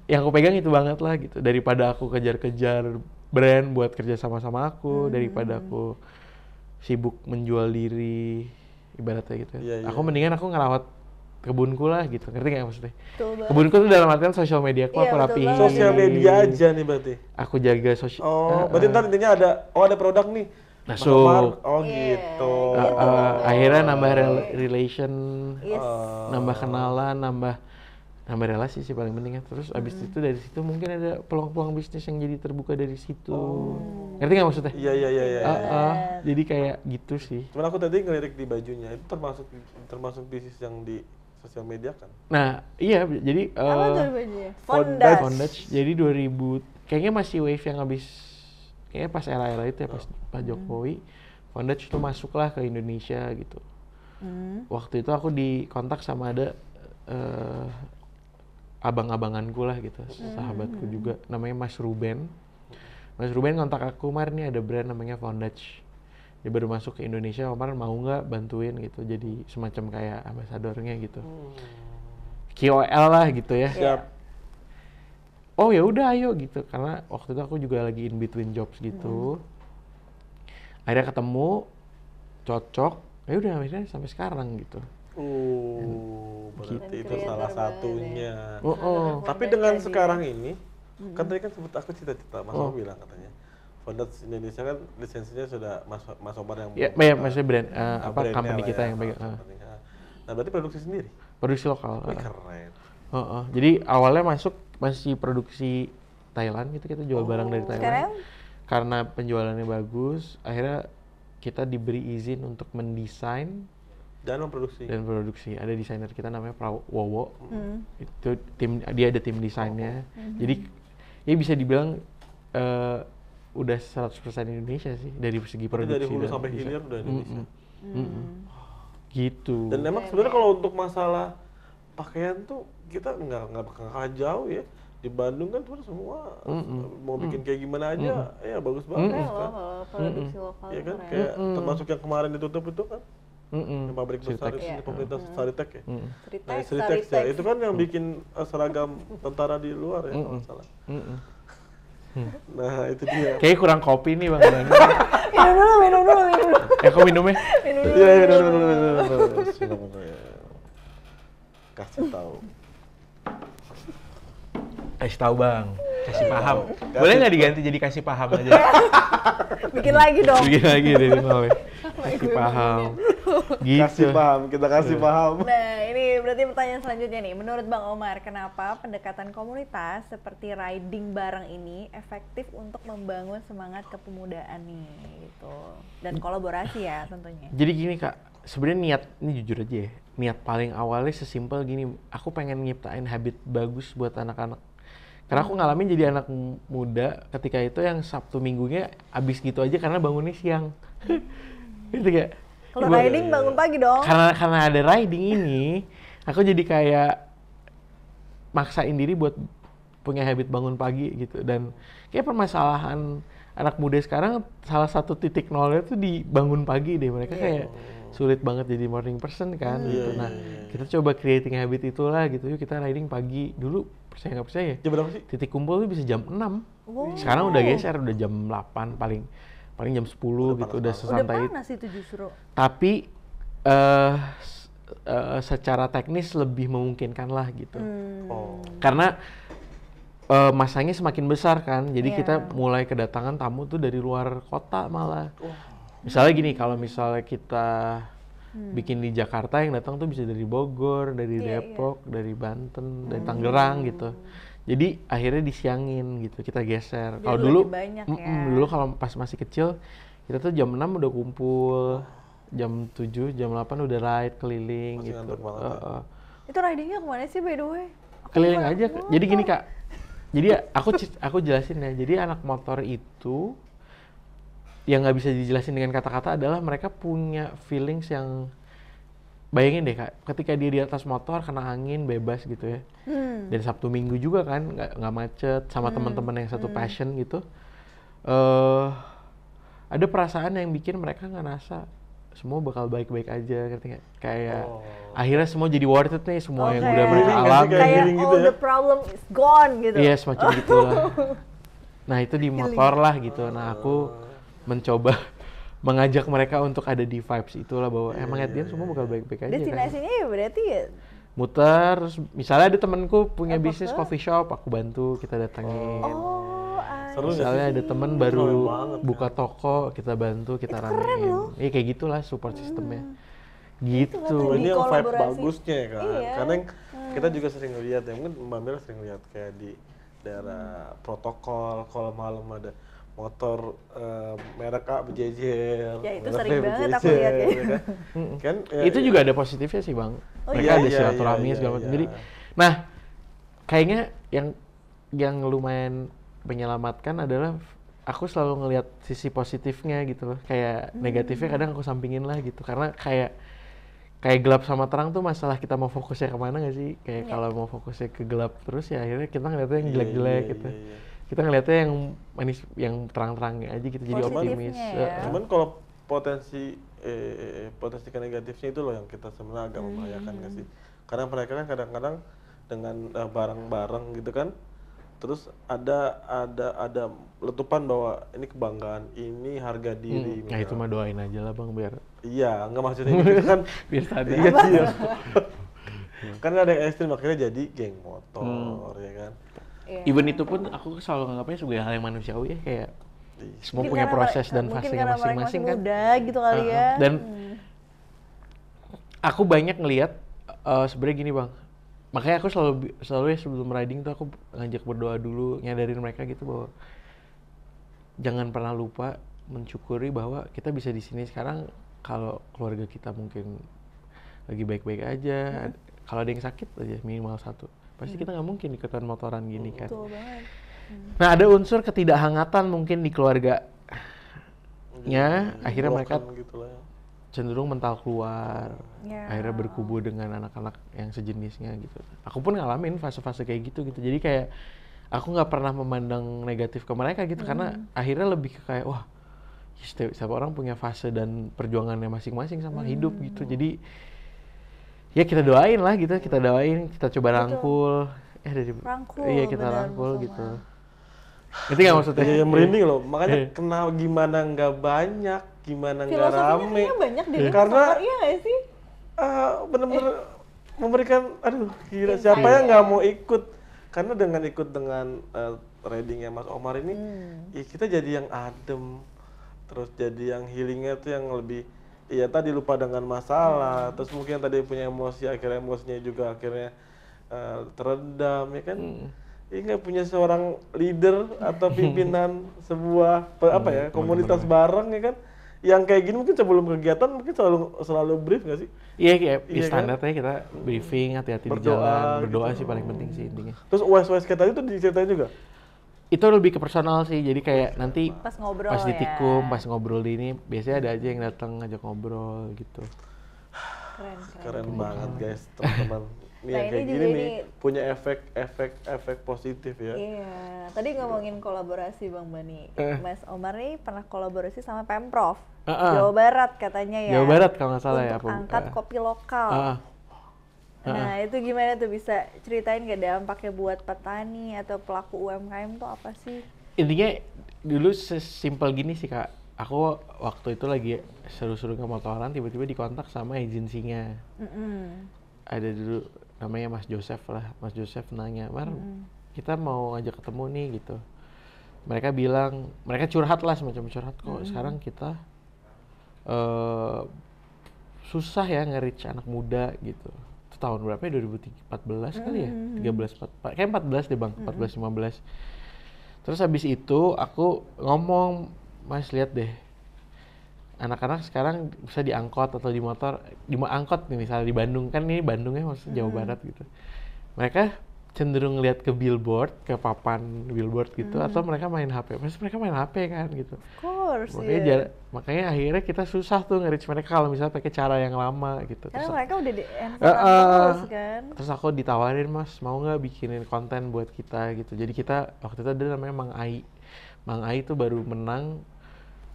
Speaker 1: yang aku pegang itu banget lah gitu, daripada aku kejar-kejar brand buat kerja sama-sama aku, daripada aku sibuk menjual diri, ibaratnya gitu. Aku mendingan aku ngerawat kebunku lah gitu, ngerti nggak maksudnya? Kebunku tuh dalam artian sosial mediaku aku rapihin.
Speaker 2: Sosial media aja nih berarti.
Speaker 1: Aku jaga sosial.
Speaker 2: Oh, berarti ntar intinya ada produk nih.
Speaker 1: Masuk.
Speaker 2: Oh gitu.
Speaker 1: Akhirnya nambah relation, nambah kenalan, nambah relasi sih paling penting ya. Terus abis itu dari situ mungkin ada peluang-peluang bisnis yang jadi terbuka dari situ. Ngerti nggak maksudnya?
Speaker 2: Iya.
Speaker 1: Jadi kayak gitu sih.
Speaker 2: Cuman aku tadi ngelirik di bajunya itu termasuk bisnis yang di sosial media kan?
Speaker 1: Nah, iya jadi
Speaker 3: Apa tuh bajunya?
Speaker 1: Fondage. Jadi 2000 kayaknya masih wave yang habis kayaknya pas era-era itu ya pas Pak Jokowi. Fondage itu masuklah ke Indonesia gitu. Waktu itu aku dikontak sama ada abang-abanganku lah gitu, sahabatku juga, namanya Mas Ruben. Mas Ruben kontak aku, Mar nih ada brand namanya Fondage. Dia baru masuk ke Indonesia, Omar mau nggak bantuin gitu, jadi semacam kayak ambasadornya gitu. KOL lah gitu ya.
Speaker 2: Siap.
Speaker 1: Oh ya udah ayo gitu, karena waktu itu aku juga lagi in between jobs gitu. Akhirnya ketemu, cocok, ya udah akhirnya sampai sekarang gitu.
Speaker 2: Berarti itu salah satunya. Tapi
Speaker 3: Fondage
Speaker 2: dengan
Speaker 3: tadi.
Speaker 2: sekarang ini, kan tadi kan sebut aku cita-cita, Mas Omar bilang katanya. Fondage Indonesia kan lisensinya sudah Mas Omar yang
Speaker 1: Ya, maksudnya brand,
Speaker 2: brandnya
Speaker 1: company
Speaker 2: lah
Speaker 1: kita
Speaker 2: ya,
Speaker 1: yang pegang.
Speaker 2: company-nya. Nah berarti produksi sendiri?
Speaker 1: Produksi lokal.
Speaker 2: Wih, keren.
Speaker 1: Jadi awalnya masih produksi Thailand gitu, kita jual barang dari Thailand.
Speaker 3: Sekarang?
Speaker 1: Karena penjualannya bagus, akhirnya kita diberi izin untuk mendesain
Speaker 2: Dan memproduksi.
Speaker 1: dan produksi. Ada desainer kita namanya Prawowo. Itu dia ada tim desainnya. Jadi ya bisa dibilang udah 100% Indonesia sih dari segi produksi.
Speaker 2: Dari hulu
Speaker 1: dan
Speaker 2: sampai
Speaker 1: desain.
Speaker 2: hilir udah Indonesia.
Speaker 1: Gitu.
Speaker 2: Dan emang sebenarnya kalau untuk masalah pakaian tuh kita nggak kalah jauh ya. Di Bandung kan sebenarnya semua mau bikin kayak gimana aja, ya bagus banget
Speaker 3: Keren
Speaker 2: kan.
Speaker 3: loh kalau produksi lokal
Speaker 2: Iya kan,
Speaker 3: keren.
Speaker 2: kayak termasuk yang kemarin ditutup itu kan. Yang pabrik besar
Speaker 1: Sritex.
Speaker 2: itu pemerintah Sritex ya. Nah,
Speaker 3: Sritex,
Speaker 2: Sritex ya,
Speaker 3: Sritex.
Speaker 2: itu kan yang bikin seragam tentara di luar ya kalau nggak salah. Nah, itu dia.
Speaker 1: Kayaknya kurang kopi nih Bang.
Speaker 3: Minum dulu.
Speaker 1: Kok minumnya?
Speaker 2: Iya, dulu. Kasih tahu.
Speaker 1: Kasih tahu Bang. Kasih paham.
Speaker 2: Kasih
Speaker 1: Boleh nggak
Speaker 2: tahu.
Speaker 1: diganti jadi kasih paham aja?
Speaker 3: Bikin lagi dong.
Speaker 1: Bikin lagi dari nol ya. Kasih paham. Gitu.
Speaker 2: Kasih paham, kita kasih paham.
Speaker 3: Nah, ini berarti pertanyaan selanjutnya nih. Menurut Bang Omar, kenapa pendekatan komunitas seperti riding bareng ini efektif untuk membangun semangat kepemudaan nih, gitu. Dan kolaborasi ya tentunya.
Speaker 1: Jadi gini Kak, sebenarnya niat, ini jujur aja ya, niat paling awalnya sesimpel gini, aku pengen nyiptain habit bagus buat anak-anak. Karena aku ngalamin jadi anak muda ketika itu yang Sabtu Minggunya abis gitu aja karena bangunnya siang. Gitu gak?
Speaker 3: Kalau riding bangun pagi dong.
Speaker 1: Karena ada riding ini, aku jadi kayak maksain diri buat punya habit bangun pagi gitu. Dan kayak permasalahan anak muda sekarang salah satu titik nolnya tuh di bangun pagi deh. Mereka kayak sulit banget jadi morning person kan gitu. Nah, kita coba creating habit itulah gitu. Yuk kita riding pagi. Dulu percaya nggak percaya,
Speaker 2: Jam berapa sih?
Speaker 1: titik kumpul tuh bisa jam 6.
Speaker 3: Wow.
Speaker 1: Sekarang udah geser, udah jam 8 paling jam 10 gitu, udah
Speaker 3: Udah
Speaker 1: sesantai itu.
Speaker 3: panas itu justru.
Speaker 1: Tapi secara teknis lebih memungkinkan lah gitu.
Speaker 2: Oh.
Speaker 1: Karena masanya semakin besar kan, jadi kita mulai kedatangan tamu tuh dari luar kota malah. Misalnya gini, kalau misalnya kita bikin di Jakarta, yang datang tuh bisa dari Bogor, dari Depok, dari Banten, dari Tangerang gitu. Jadi akhirnya disiangin gitu, kita geser.
Speaker 3: Jadi
Speaker 1: Kalau dulu,
Speaker 3: lebih banyak ya.
Speaker 1: dulu kalau pas masih kecil, kita tuh jam 6 udah kumpul, jam 7, jam 8 udah ride keliling
Speaker 2: Masih
Speaker 1: gitu.
Speaker 2: ngantuk banget ya.
Speaker 3: Itu ridingnya kemana sih by the way?
Speaker 1: Keliling aja. Jadi gini Kak, jadi aku jelasin ya. Jadi anak motor itu yang nggak bisa dijelasin dengan kata-kata adalah mereka punya feelings yang, bayangin deh Kak, ketika dia di atas motor kena angin bebas gitu ya. Dan Sabtu Minggu juga kan nggak macet sama teman-teman yang satu passion gitu. Ada perasaan yang bikin mereka ngerasa semua bakal baik-baik aja, ngerti nggak? Kayak akhirnya semua jadi worth it nih, semua yang udah mereka
Speaker 2: Healing nggak sih,
Speaker 1: alami.
Speaker 2: kayak
Speaker 3: Kayak
Speaker 2: healing gitu
Speaker 3: all
Speaker 2: ya?
Speaker 3: the problem is gone gitu.
Speaker 1: Iya semacam gitulah. Nah itu di motor lah gitu. Nah aku mencoba mengajak mereka untuk ada di vibes itulah, bahwa emang at the end semua bakal baik-baik aja kan.
Speaker 3: Destinasinya ya berarti ya
Speaker 1: Muter, terus misalnya ada temenku punya bisnis coffee shop, aku bantu, kita datengin.
Speaker 2: Seru nggak
Speaker 1: Misalnya
Speaker 2: sih?
Speaker 1: ada temen
Speaker 2: Keren
Speaker 1: baru
Speaker 2: banget,
Speaker 1: buka toko, kita bantu, kita ramein. Iya kayak gitulah support sistemnya. Gitu.
Speaker 2: Oh, ini yang vibe
Speaker 3: kolaborasi.
Speaker 2: bagusnya ya kan.
Speaker 3: Iya.
Speaker 2: Karena yang kita juga sering lihat ya, mungkin Mbak Mira sering lihat kayak di daerah protokol, kalau malam ada motor merek A berjejer.
Speaker 3: Ya, itu
Speaker 2: merek
Speaker 3: sering
Speaker 2: B
Speaker 3: banget aku
Speaker 2: berjejer,
Speaker 3: lihat ya.
Speaker 2: Kan ya,
Speaker 1: Itu juga ada positifnya sih bang.
Speaker 3: Oh,
Speaker 1: Mereka
Speaker 2: iya?
Speaker 1: ada
Speaker 2: Iya,
Speaker 1: silaturahmi
Speaker 2: iya,
Speaker 1: segala
Speaker 2: iya,
Speaker 1: macam.
Speaker 2: iya.
Speaker 1: Jadi, nah kayaknya yang lumayan menyelamatkan adalah aku selalu ngelihat sisi positifnya gitu loh. Kayak negatifnya kadang aku sampingin lah gitu. Karena kayak gelap sama terang tuh masalah kita mau fokusnya kemana nggak sih? Kayak kalau mau fokusnya ke gelap terus ya akhirnya kita ngeliatnya yang jelek-jelek gitu.
Speaker 2: iya.
Speaker 1: Kita ngeliatnya yang manis, yang terang-terangnya aja gitu. Jadi optimis.
Speaker 3: Positifnya ya.
Speaker 2: Cuman kalau potensi ke negatifnya itu loh yang kita sebenarnya agak membahayakan nggak sih? Karena mereka kan kadang-kadang dengan barang-barang gitu kan, terus ada letupan bahwa ini kebanggaan, ini harga diri.
Speaker 1: Nah itu mah doain aja lah bang biar
Speaker 2: Iya, nggak maksudnya gitu kan.
Speaker 1: biar sadar.
Speaker 2: Iya sih. Ya. Kan ada yang ekstrim akhirnya jadi geng motor ya kan.
Speaker 3: Iya.
Speaker 1: Even itu pun aku selalu nganggapnya sebagai hal yang manusiawi ya, kayak semua
Speaker 3: Mungkin
Speaker 1: punya
Speaker 3: karena
Speaker 1: proses dan
Speaker 3: mungkin
Speaker 1: fasenya
Speaker 3: karena mereka
Speaker 1: masing-masing
Speaker 3: masih
Speaker 1: kan.
Speaker 3: muda gitu kali ya.
Speaker 1: Dan aku banyak ngelihat sebenarnya gini bang, makanya aku selalu ya sebelum riding tuh aku ngajak berdoa dulu, nyadarin mereka gitu bahwa jangan pernah lupa mensyukuri bahwa kita bisa di sini sekarang. Kalau keluarga kita mungkin lagi baik-baik aja, kalau ada yang sakit aja minimal satu, pasti kita nggak mungkin ikutan motoran gini kan.
Speaker 3: Betul banget.
Speaker 1: Nah ada unsur ketidakhangatan mungkin di keluarganya, akhirnya mereka
Speaker 2: Broken gitu lah ya.
Speaker 1: cenderung mental keluar,
Speaker 3: Ya.
Speaker 1: akhirnya berkubu dengan anak-anak yang sejenisnya gitu. Aku pun ngalamin fase-fase kayak gitu. Jadi kayak aku nggak pernah memandang negatif ke mereka gitu, karena akhirnya lebih ke kayak wah setiap orang punya fase dan perjuangannya masing-masing sama hidup gitu. Jadi ya kita doain lah gitu, kita doain, kita coba rangkul.
Speaker 3: Rangkul,
Speaker 1: iya kita
Speaker 3: bener,
Speaker 1: rangkul
Speaker 3: Mas
Speaker 1: gitu.
Speaker 3: Omar.
Speaker 1: Ngerti nggak maksudnya?
Speaker 2: Iya, merinding loh. Makanya gimana nggak banyak, gimana nggak
Speaker 3: Filosofinya
Speaker 2: rame.
Speaker 3: kayaknya banyak deh Mas
Speaker 2: Karena
Speaker 3: Omar, iya nggak sih?
Speaker 2: bener-bener memberikan, aduh gila,
Speaker 3: Insight
Speaker 2: siapa yang
Speaker 3: ya.
Speaker 2: nggak mau ikut? Karena dengan ikut dengan readingnya Mas Omar ini, ya kita jadi yang adem, terus jadi yang healingnya tuh yang lebih, iya tadi lupa dengan masalah, terus mungkin tadi punya emosi, akhirnya emosinya juga akhirnya teredam, ya kan? Ini nggak punya seorang leader atau pimpinan sebuah komunitas bareng, ya kan? Yang kayak gini mungkin sebelum kegiatan mungkin selalu brief nggak sih?
Speaker 1: Iya kayak
Speaker 2: Iya kan?
Speaker 1: standarnya kita briefing, hati-hati di
Speaker 2: Berdoa
Speaker 1: jalan, berdoa
Speaker 2: gitu.
Speaker 1: sih paling penting sih intinya.
Speaker 2: Terus UAS kayak tadi tuh diceritain juga?
Speaker 1: Itu lebih ke personal sih, jadi kayak nanti
Speaker 3: Pas ngobrol
Speaker 1: pas
Speaker 3: ya.
Speaker 1: ditikum, pas ngobrol di ini, biasanya ada aja yang datang ngajak ngobrol gitu.
Speaker 2: Keren banget guys, teman-teman. Ini
Speaker 3: Nah,
Speaker 2: yang
Speaker 3: ini
Speaker 2: kayak
Speaker 3: juga
Speaker 2: gini nih
Speaker 3: nih.
Speaker 2: punya efek positif ya.
Speaker 3: Iya, tadi ngomongin kolaborasi Bang Bani. Mas Omar nih pernah kolaborasi sama Pemprov Jawa Barat katanya ya.
Speaker 1: Jawa Barat kalau nggak salah ya.
Speaker 3: Untuk angkat kopi lokal. Nah, itu gimana tuh, bisa ceritain nggak dampaknya buat petani atau pelaku UMKM tuh apa sih?
Speaker 1: Intinya dulu sesimpel gini sih Kak. Aku waktu itu lagi seru-seru motoran, tiba-tiba dikontak sama agensinya. Ada dulu namanya Mas Joseph lah. Mas Joseph nanya, Mar, kita mau ngajak ketemu nih gitu. Mereka bilang, mereka curhat lah, semacam curhat kok sekarang kita susah ya nge-reach anak muda gitu. Itu tahun berapa ya? 2014 kali ya? 13, kayak 14 deh Bang, 14-15. Terus habis itu aku ngomong, Mas lihat deh, anak-anak sekarang bisa diangkot atau di motor, di angkot nih misalnya di Bandung, kan ini Bandungnya maksudnya Jawa Barat gitu. Mereka cenderung lihat ke billboard, ke papan billboard gitu, atau mereka main HP. Pasti mereka main HP kan gitu.
Speaker 3: Of course,
Speaker 1: Makanya, makanya akhirnya kita susah tuh nge-reach mereka kalau misalnya pakai cara yang lama gitu.
Speaker 3: Karena
Speaker 1: Terus,
Speaker 3: mereka udah di handphone terus kan.
Speaker 1: terus aku ditawarin, Mas, mau nggak bikinin konten buat kita gitu. Jadi kita waktu itu ada namanya Mang Ai. Mang Ai tuh baru menang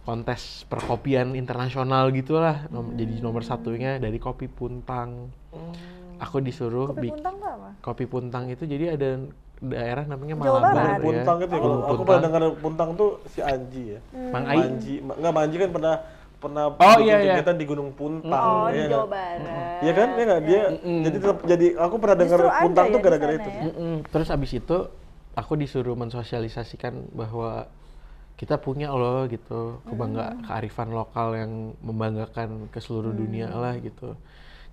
Speaker 1: kontes perkopian internasional gitulah, jadi nomor satunya dari Kopi Puntang. Aku disuruh
Speaker 3: Kopi Puntang tuh apa?
Speaker 1: Kopi Puntang itu jadi ada daerah namanya
Speaker 3: Jawa
Speaker 1: Malabar
Speaker 3: Barat.
Speaker 1: ya.
Speaker 2: Puntang itu ya, kalau aku pernah dengar Puntang tuh si Anji ya.
Speaker 1: Mang Ai.
Speaker 2: Manji kan pernah
Speaker 1: Oh,
Speaker 2: bikin
Speaker 1: iya, iya.
Speaker 2: kegiatan di Gunung Puntang.
Speaker 3: Oh, di
Speaker 2: ya
Speaker 3: Jawa
Speaker 2: nggak?
Speaker 3: Barat.
Speaker 2: Iya kan? Iya nggak? Dia jadi aku pernah dengar
Speaker 3: Justru ada
Speaker 2: Puntang
Speaker 3: ya
Speaker 2: tuh
Speaker 3: di
Speaker 2: gara-gara
Speaker 3: sana
Speaker 2: itu.
Speaker 3: ya?
Speaker 1: Terus abis itu aku disuruh mensosialisasikan bahwa kita punya loh gitu kearifan lokal yang membanggakan ke seluruh dunia lah gitu.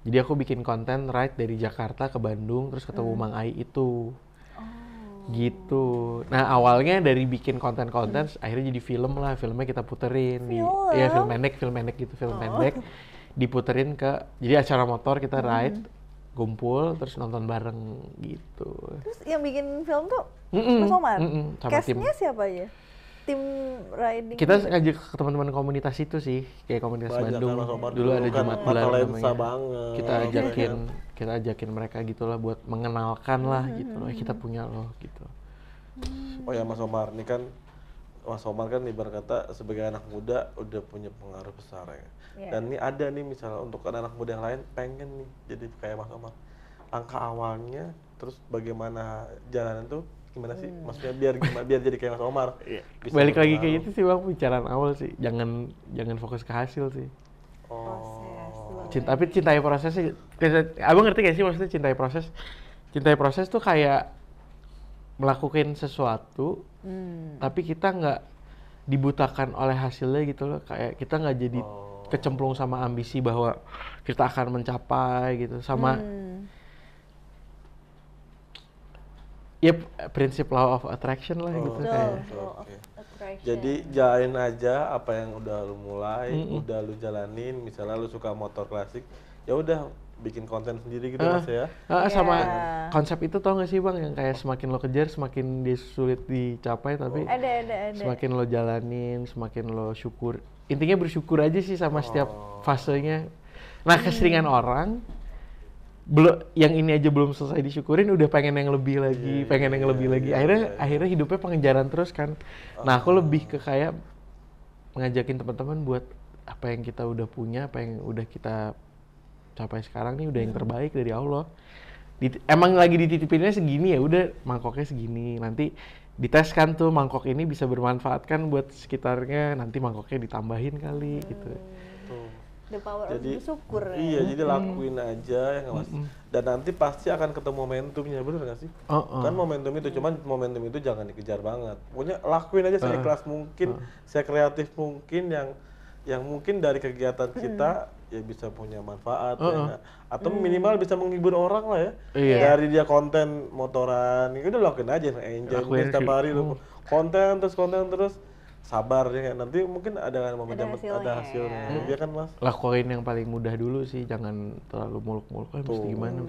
Speaker 1: Jadi aku bikin konten ride dari Jakarta ke Bandung terus ketemu Mang Ai itu. Gitu. Nah awalnya dari bikin konten-konten akhirnya jadi film lah, filmnya kita puterin di ya film pendek gitu, film pendek diputerin ke jadi acara motor kita ride kumpul terus nonton bareng gitu.
Speaker 3: Terus yang bikin film tuh Mas Omar?
Speaker 1: Sama
Speaker 3: Cast-nya siapa aja? Tim riding?
Speaker 1: Kita ngajak ke teman-teman komunitas itu sih, kayak komunitas
Speaker 2: Banyak
Speaker 1: Bandung.
Speaker 2: kan Mas Omar
Speaker 1: Dulu ada
Speaker 2: kan
Speaker 1: Jumat
Speaker 2: mata
Speaker 1: Bulan
Speaker 2: lensa
Speaker 1: namanya.
Speaker 2: banget.
Speaker 1: Kita ajakin mereka gitulah buat mengenalkan lah gitu loh. Kita punya loh gitu.
Speaker 2: Oh ya Mas Omar, ini kan Mas Omar kan ibarat kata sebagai anak muda udah punya pengaruh besar ya. Dan ini ada nih misalnya untuk anak muda yang lain pengen nih jadi kayak Mas Omar. Langkah awalnya, terus bagaimana jalanan tuh gimana sih? Maksudnya biar jadi kayak Mas Omar. Bisa
Speaker 1: Balik lagi
Speaker 2: berpengaruh.
Speaker 1: kayak itu sih Bang, pembicaraan awal sih. Jangan fokus ke hasil sih.
Speaker 2: Oh.
Speaker 1: Tapi cintai prosesnya. Abang ngerti gak sih maksudnya cintai proses? Cintai proses tuh kayak melakukan sesuatu, tapi kita nggak dibutakan oleh hasilnya gitu loh. Kayak kita nggak jadi kecemplung sama ambisi bahwa kita akan mencapai gitu. Sama ya prinsip law of attraction lah gitu kayak.
Speaker 2: Oke. Jadi jalanin aja apa yang udah lu mulai, udah lu jalanin. Misalnya lu suka motor klasik, ya udah bikin konten sendiri gitu Mas ya.
Speaker 1: Sama konsep itu tau gak sih Bang yang kayak semakin lo kejar semakin dia sulit dicapai tapi
Speaker 3: ada.
Speaker 1: semakin lo jalanin semakin lo syukur. Intinya bersyukur aja sih sama setiap fasenya. Nah keseringan orang belum yang ini aja belum selesai disyukurin udah pengen yang lebih lagi, pengen yang lebih lagi. Akhirnya hidupnya pengejaran terus kan. Nah, aku lebih ke kayak ngajakin teman-teman buat apa yang kita udah punya, apa yang udah kita capai sekarang nih udah yang terbaik dari Allah. Emang lagi dititipinnya segini ya udah mangkoknya segini, nanti dites kan tuh mangkok ini bisa bermanfaat kan buat sekitarnya, nanti mangkoknya ditambahin kali gitu.
Speaker 2: Tuh.
Speaker 3: The power
Speaker 2: Jadi
Speaker 3: of bersyukur ya.
Speaker 2: iya, jadi lakuin aja ya nggak Mas. Dan nanti pasti akan ketemu momentumnya, bener nggak sih? Kan momentum itu, cuman momentum itu jangan dikejar banget. Pokoknya lakuin aja seikhlas mungkin, sekreatif mungkin yang mungkin dari kegiatan kita ya bisa punya manfaat ya nggak? Atau minimal bisa menghibur orang lah ya.
Speaker 1: Iya.
Speaker 2: Dari dia konten motoran, ya udah lakuin aja, enjoy
Speaker 1: Lakuin
Speaker 2: mungkin setiap
Speaker 1: sih.
Speaker 2: hari lu konten terus sabar ya, nanti mungkin ada momen ada hasilnya. Iya kan Mas?
Speaker 1: Lakuin yang paling mudah dulu sih, jangan terlalu muluk-muluk, mesti gimana.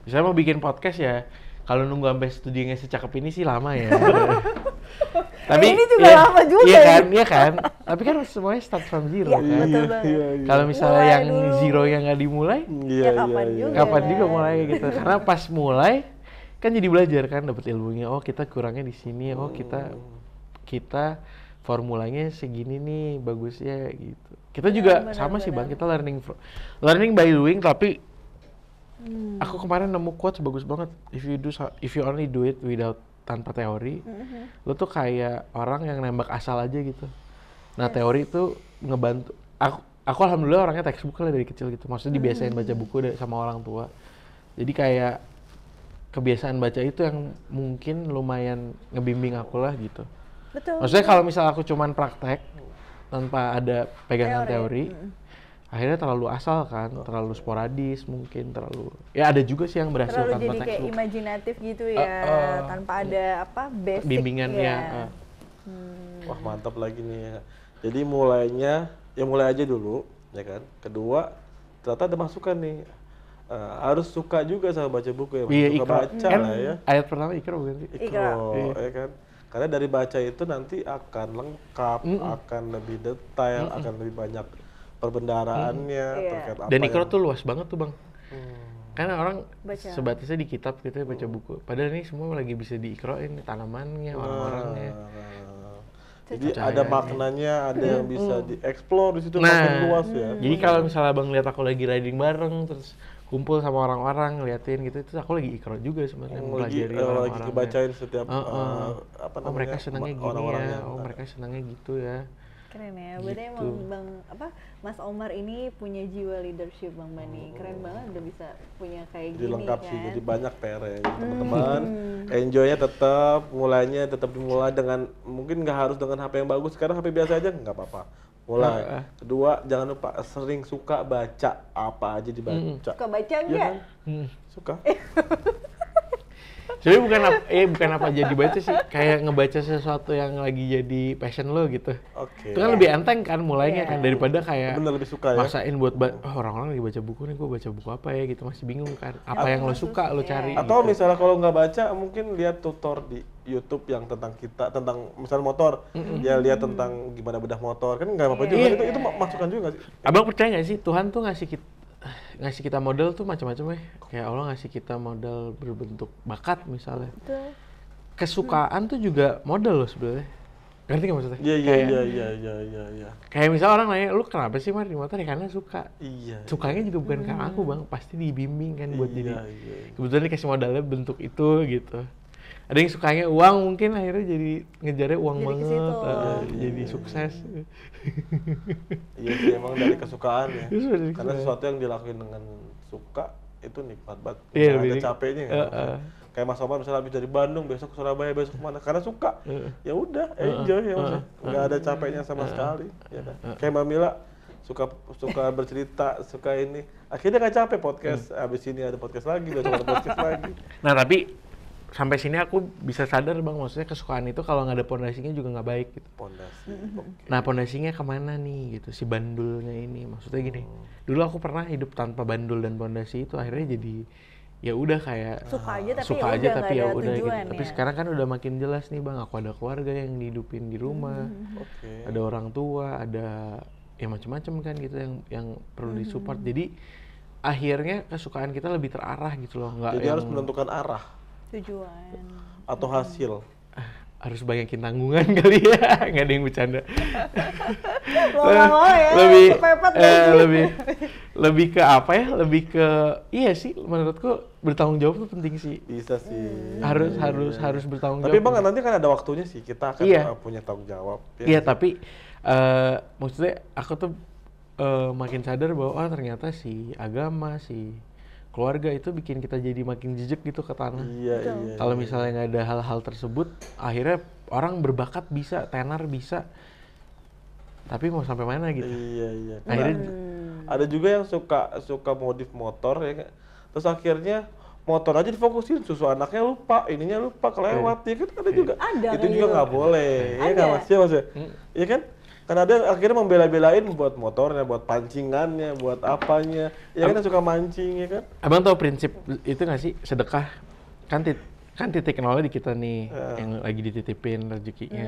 Speaker 1: Misalnya mau bikin podcast ya, kalau nunggu sampai studionya secakep ini sih lama ya. Tapi
Speaker 3: ini juga lama juga
Speaker 1: iya kan. Tapi kan semuanya start from zero
Speaker 3: Iya,
Speaker 1: kan.
Speaker 3: betul banget.
Speaker 1: Kalau misalnya
Speaker 3: Mulai
Speaker 1: yang
Speaker 3: dulu.
Speaker 1: zero-nya nggak dimulai,
Speaker 2: Iya,
Speaker 3: kapan juga.
Speaker 1: kapan juga mulai gitu. Karena pas mulai kan jadi belajar kan, dapat ilmunya. Oh kita kurangnya di sini. Oh kita formulanya segini nih bagusnya gitu. Kita juga sama sih Bang. Kita learning by doing. Tapi aku kemarin nemu quotes bagus banget. If you only do it tanpa teori, lo tuh kayak orang yang nembak asal aja gitu. Nah teori itu ngebantu. Aku alhamdulillah orangnya textbook lah dari kecil gitu. Maksudnya dibiasain baca buku sama orang tua. Jadi kayak kebiasaan baca itu yang mungkin lumayan ngebimbing aku lah gitu.
Speaker 3: Betul.
Speaker 1: Maksudnya kalau misal aku cuman praktek tanpa ada pegangan teori, akhirnya terlalu asal kan, terlalu sporadis mungkin, ya ada juga sih yang berhasil
Speaker 3: terlalu
Speaker 1: tanpa
Speaker 3: jadi kayak
Speaker 1: textbook.
Speaker 3: imajinatif gitu ya, tanpa ada basic
Speaker 1: Bimbingan ya.
Speaker 2: Wah mantap lagi nih ya. Jadi mulai aja dulu ya kan. Kedua ternyata ada masukan nih. Harus suka juga sama baca buku ya.
Speaker 1: Iya,
Speaker 2: Suka
Speaker 1: Iqra.
Speaker 2: baca
Speaker 1: Kan
Speaker 2: lah ya.
Speaker 1: ayat pertama Iqra bukan sih?
Speaker 2: Iqra, ya kan. Karena dari baca itu nanti akan lengkap, akan lebih detail, akan lebih banyak perbendaraannya terkait apa
Speaker 1: Dan Iqra
Speaker 2: yang-
Speaker 1: tuh luas banget tuh Bang. Karena orang
Speaker 3: Baca.
Speaker 1: sebatasnya di kitab gitu ya baca buku. Padahal ini semua lagi bisa diikrain, tanamannya, orang-orangnya.
Speaker 2: Jadi ada maknanya, ada yang bisa dieksplor di situ makin
Speaker 1: Nah,
Speaker 2: luas ya.
Speaker 1: jadi kalau misalnya Bang lihat aku lagi riding bareng, terus kumpul sama orang-orang ngeliatin gitu, itu aku lagi ikro juga sebenarnya
Speaker 2: Lagi
Speaker 1: mempelajari
Speaker 2: lagi
Speaker 1: orang-orangnya.
Speaker 2: kebacain setiap apa
Speaker 1: Oh mereka senangnya gini
Speaker 2: orang-orangnya.
Speaker 1: ya, oh mereka senangnya gitu ya.
Speaker 3: Keren ya, berarti
Speaker 1: Gitu.
Speaker 3: emang Mas Omar ini punya jiwa leadership Bang Bani. Keren banget udah bisa punya kayak
Speaker 2: Jadi
Speaker 3: gini
Speaker 2: lengkap
Speaker 3: kan.
Speaker 2: sih, jadi banyak PR ya teman-teman. Enjoy-nya tetap, mulainya tetap dimulai dengan mungkin nggak harus dengan HP yang bagus, sekarang HP biasa aja nggak apa-apa. Mulai. Kedua, jangan lupa sering suka baca, apa aja dibaca.
Speaker 3: Suka baca
Speaker 2: Iya
Speaker 3: enggak?
Speaker 2: kan? Suka.
Speaker 1: Sebenarnya bukan apa jadi baca sih, kayak ngebaca sesuatu yang lagi jadi passion lo gitu.
Speaker 2: Oke.
Speaker 1: Itu kan lebih enteng kan mulainya kan daripada kayak
Speaker 2: Bener lebih suka ya.
Speaker 1: maksain buat orang-orang lagi baca buku nih, gue baca buku apa ya gitu, masih bingung kan. Apa yang lo suka lo cari.
Speaker 2: Atau
Speaker 1: gitu.
Speaker 2: misalnya kalau nggak baca, mungkin lihat tutor di YouTube yang tentang tentang misalnya motor, ya lihat tentang gimana bedah motor, kan nggak apa-apa juga. Itu masukan juga sih.
Speaker 1: Abang percaya nggak sih Tuhan tuh ngasih kita model tuh macam-macam ya. Kayak Allah ngasih kita model berbentuk bakat misalnya.
Speaker 3: Betul.
Speaker 1: Kesukaan tuh juga model loh sebenarnya. Ngerti nggak maksudnya?
Speaker 2: Iya.
Speaker 1: Kayak misal orang nanya, lu kenapa sih Mar di motor? Ya karena suka.
Speaker 2: Iya.
Speaker 1: Sukanya juga bukan karena aku Bang, pasti dibimbing kan buat jadi.
Speaker 2: Iya.
Speaker 1: Kebetulan dikasih modalnya bentuk itu gitu. Ada yang sukanya uang, mungkin akhirnya jadi ngejarnya uang
Speaker 3: Jadi ke
Speaker 1: banget,
Speaker 3: situ.
Speaker 1: jadi sukses.
Speaker 2: Iya sih, emang dari kesukaan ya.
Speaker 1: Itu sudah dari
Speaker 2: Karena sesuatu yang dilakuin dengan suka itu nikmat banget.
Speaker 1: Iya,
Speaker 2: Nggak
Speaker 1: lebih
Speaker 2: ada
Speaker 1: nik-
Speaker 2: capeknya nggak apa-apa. Kayak Mas Omar misalnya habis dari Bandung, besok ke Surabaya, besok kemana? Karena suka. Ya udah, enjoy ya Mas. Nggak ada capeknya sama sekali. Ya kan? Kayak Mbak Mila suka bercerita, suka ini. Akhirnya nggak capek podcast. Abis ini ada podcast lagi, besok ada podcast lagi.
Speaker 1: Nah tapi sampai sini aku bisa sadar Bang, maksudnya kesukaan itu kalau nggak ada pondasinya juga nggak baik gitu.
Speaker 2: Pondasi.
Speaker 1: Nah pondasinya kemana nih gitu, si bandulnya ini. Maksudnya gini, dulu aku pernah hidup tanpa bandul dan pondasi itu akhirnya jadi ya udah kayak
Speaker 3: Suka aja tapi
Speaker 1: suka
Speaker 3: ya
Speaker 1: aja
Speaker 3: udah,
Speaker 1: tapi
Speaker 3: nggak
Speaker 1: ya
Speaker 3: ada
Speaker 1: udah gitu.
Speaker 3: tujuan
Speaker 1: Tapi
Speaker 3: ya.
Speaker 1: sekarang kan udah makin jelas nih Bang, aku ada keluarga yang dihidupin di rumah,
Speaker 2: Oke.
Speaker 1: ada orang tua, ada ya macam-macam kan gitu yang perlu disupport. Jadi akhirnya kesukaan kita lebih terarah gitu loh, nggak
Speaker 2: Jadi
Speaker 1: yang
Speaker 2: harus menentukan arah
Speaker 3: Tujuan.
Speaker 2: atau hasil.
Speaker 1: harus banyakin tanggungan kali ya, nggak ada yang bercanda.
Speaker 3: Mau nggak mau ya,
Speaker 1: lebih
Speaker 3: kepepet lagi.
Speaker 1: lebih ke apa ya? Lebih ke iya sih, menurutku bertanggung jawab tuh penting sih.
Speaker 2: Bisa sih.
Speaker 1: Harus bertanggung
Speaker 2: Tapi
Speaker 1: jawab.
Speaker 2: bang nanti kan ada waktunya sih kita akan
Speaker 1: Iya.
Speaker 2: punya tanggung jawab.
Speaker 1: Iya, tapi maksudnya aku tuh makin sadar bahwa ternyata si agama, si keluarga itu bikin kita jadi makin jejak gitu ke tanah.
Speaker 2: Iya, iya.
Speaker 1: Kalau misalnya nggak ada hal-hal tersebut, akhirnya orang berbakat bisa, tenar bisa, tapi mau sampai mana gitu.
Speaker 2: Iya, iya.
Speaker 1: Akhirnya
Speaker 2: Ada juga yang suka modif motor ya kan. Terus akhirnya motor aja difokusin, susu anaknya lupa, ininya lupa, kelewat ya kan ada juga.
Speaker 3: Ada
Speaker 2: Itu
Speaker 3: kayak
Speaker 2: juga
Speaker 3: gitu.
Speaker 2: nggak boleh, ya
Speaker 3: Ada.
Speaker 2: nggak mas? Ya mas ya? Iya kan? Karena ada akhirnya membela-belain buat motornya, buat pancingannya, buat apanya. Ya kan yang suka mancing ya kan?
Speaker 1: abang tahu prinsip itu nggak sih, sedekah kan titik nolnya di kita nih yang lagi dititipin rezekinya.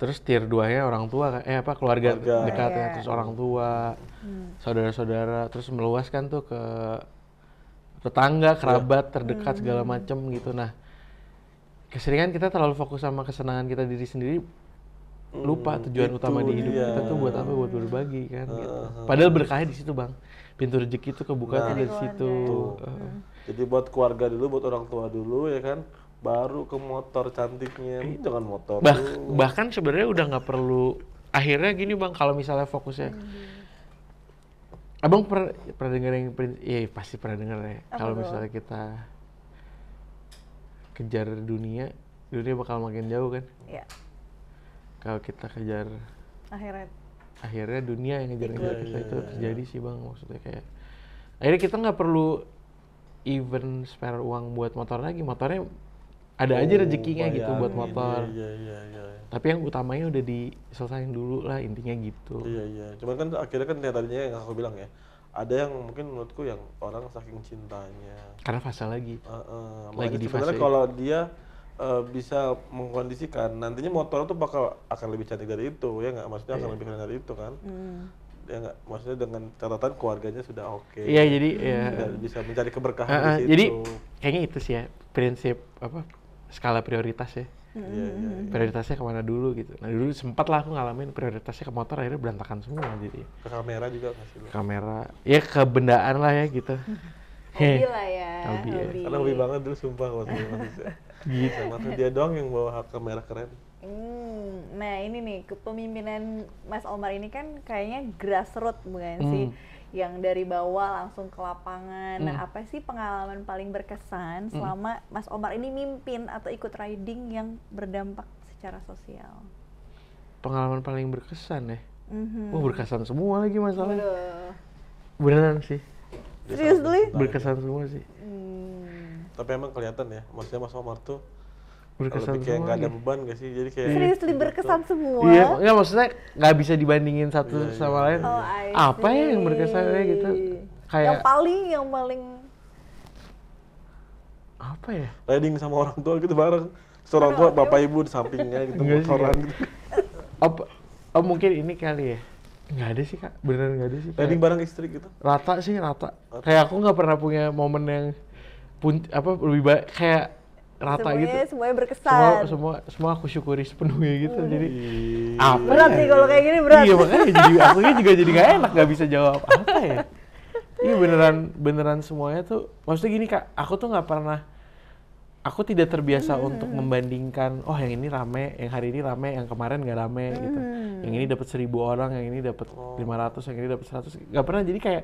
Speaker 1: Terus tier 2-nya orang tua, keluarga dekat ya, terus orang tua, saudara-saudara, terus meluaskan tuh ke tetangga, kerabat, terdekat segala macem gitu. Nah, keseringan kita terlalu fokus sama kesenangan kita diri sendiri, lupa tujuan utama di hidup kita tuh buat apa, buat berbagi kan gitu. Padahal berkahnya di situ bang, pintu rezeki tuh kebuka tuh dari situ.
Speaker 2: Jadi buat keluarga dulu, buat orang tua dulu ya kan, baru ke motor cantiknya. Jangan motor dulu.
Speaker 1: Bahkan sebenarnya udah nggak perlu. Akhirnya gini bang, kalau misalnya fokusnya, abang pernah dengar yang pasti pernah dengar ya. Kalau misalnya kita kejar dunia bakal makin jauh kan.
Speaker 3: Iya.
Speaker 1: Kalau kita kejar akhirnya dunia yang ngejar-ngejar kita itu terjadi sih bang, maksudnya kayak akhirnya kita nggak perlu even spare uang buat motor lagi, motornya ada aja rezekinya gitu buat motor.
Speaker 2: Iya.
Speaker 1: Tapi yang utamanya udah diselesain dulu lah, intinya gitu.
Speaker 2: Iya. Cuman kan akhirnya kan yang tadinya yang aku bilang ya, ada yang mungkin menurutku yang orang saking cintanya.
Speaker 1: Karena fase lagi.
Speaker 2: Lagi
Speaker 1: di
Speaker 2: sebenarnya
Speaker 1: fase.
Speaker 2: kalau dia bisa mengkondisikan nantinya motor tuh akan lebih cantik dari itu ya nggak, maksudnya akan lebih keren dari itu kan. Ya nggak, maksudnya dengan catatan keluarganya sudah oke.
Speaker 1: Iya, jadi ya.
Speaker 2: Bisa mencari keberkahan di situ.
Speaker 1: Jadi kayaknya itu sih ya prinsip skala prioritas ya.
Speaker 2: Iya.
Speaker 1: Prioritasnya kemana dulu gitu. Nah dulu sempat lah aku ngalamin prioritasnya ke motor, akhirnya berantakan semua jadi.
Speaker 2: Ke kamera juga nggak sih?
Speaker 1: Kamera, ya ke bendaan lah ya gitu.
Speaker 3: Hobi lah ya.
Speaker 1: Hobi ya.
Speaker 2: Karena hobi banget dulu sumpah waktu itu. Gitu. Sama tuh dia doang yang bawa kamera keren.
Speaker 3: Nah ini nih, kepemimpinan Mas Omar ini kan kayaknya grassroots bukan sih? Yang dari bawah langsung ke lapangan. Nah apa sih pengalaman paling berkesan selama Mas Omar ini mimpin atau ikut riding yang berdampak secara sosial?
Speaker 1: Pengalaman paling berkesan ya? Berkesan semua lagi masalahnya.
Speaker 3: Waduh.
Speaker 1: Beneran sih.
Speaker 3: Seriously?
Speaker 1: Berkesan semua sih.
Speaker 2: Tapi emang kelihatan ya, maksudnya Mas Omar tuh
Speaker 1: Berkesan
Speaker 2: lebih kayak
Speaker 1: semua
Speaker 2: nggak ada
Speaker 1: lagi.
Speaker 2: beban gak sih? Jadi kayak
Speaker 3: Seriously berkesan semua?
Speaker 1: Iya, nggak maksudnya nggak bisa dibandingin satu sama lain.
Speaker 3: Oh, I
Speaker 1: Apa ya yang
Speaker 3: see.
Speaker 1: berkesan kayak gitu?
Speaker 3: Yang
Speaker 1: Kayak
Speaker 3: paling
Speaker 1: apa ya?
Speaker 2: riding sama orang tua gitu bareng. Seorang tua, bapak ibu di sampingnya gitu,
Speaker 1: Enggak sih,
Speaker 2: motoran
Speaker 1: enggak.
Speaker 2: gitu.
Speaker 1: Oh mungkin ini kali ya? Nggak ada sih kak, beneran nggak ada sih. Kayak
Speaker 2: Riding bareng istri gitu.
Speaker 1: rata. Kayak aku nggak pernah punya momen yang lebih baik kayak rata gitu.
Speaker 3: semuanya berkesan.
Speaker 1: Semua aku syukuri sepenuhnya gitu. Jadi apa
Speaker 3: Berat
Speaker 1: ya?
Speaker 3: nih kalau kayak gini, berat.
Speaker 1: Iya makanya jadi akunya juga jadi nggak enak, nggak bisa jawab apa ya. Iya beneran semuanya tuh. Maksudnya gini kak, aku tidak terbiasa untuk membandingkan, oh yang ini rame, yang hari ini rame, yang kemarin nggak rame gitu. Yang ini dapat 1.000 orang, yang ini dapat 500, yang ini dapat 100. Nggak pernah, jadi kayak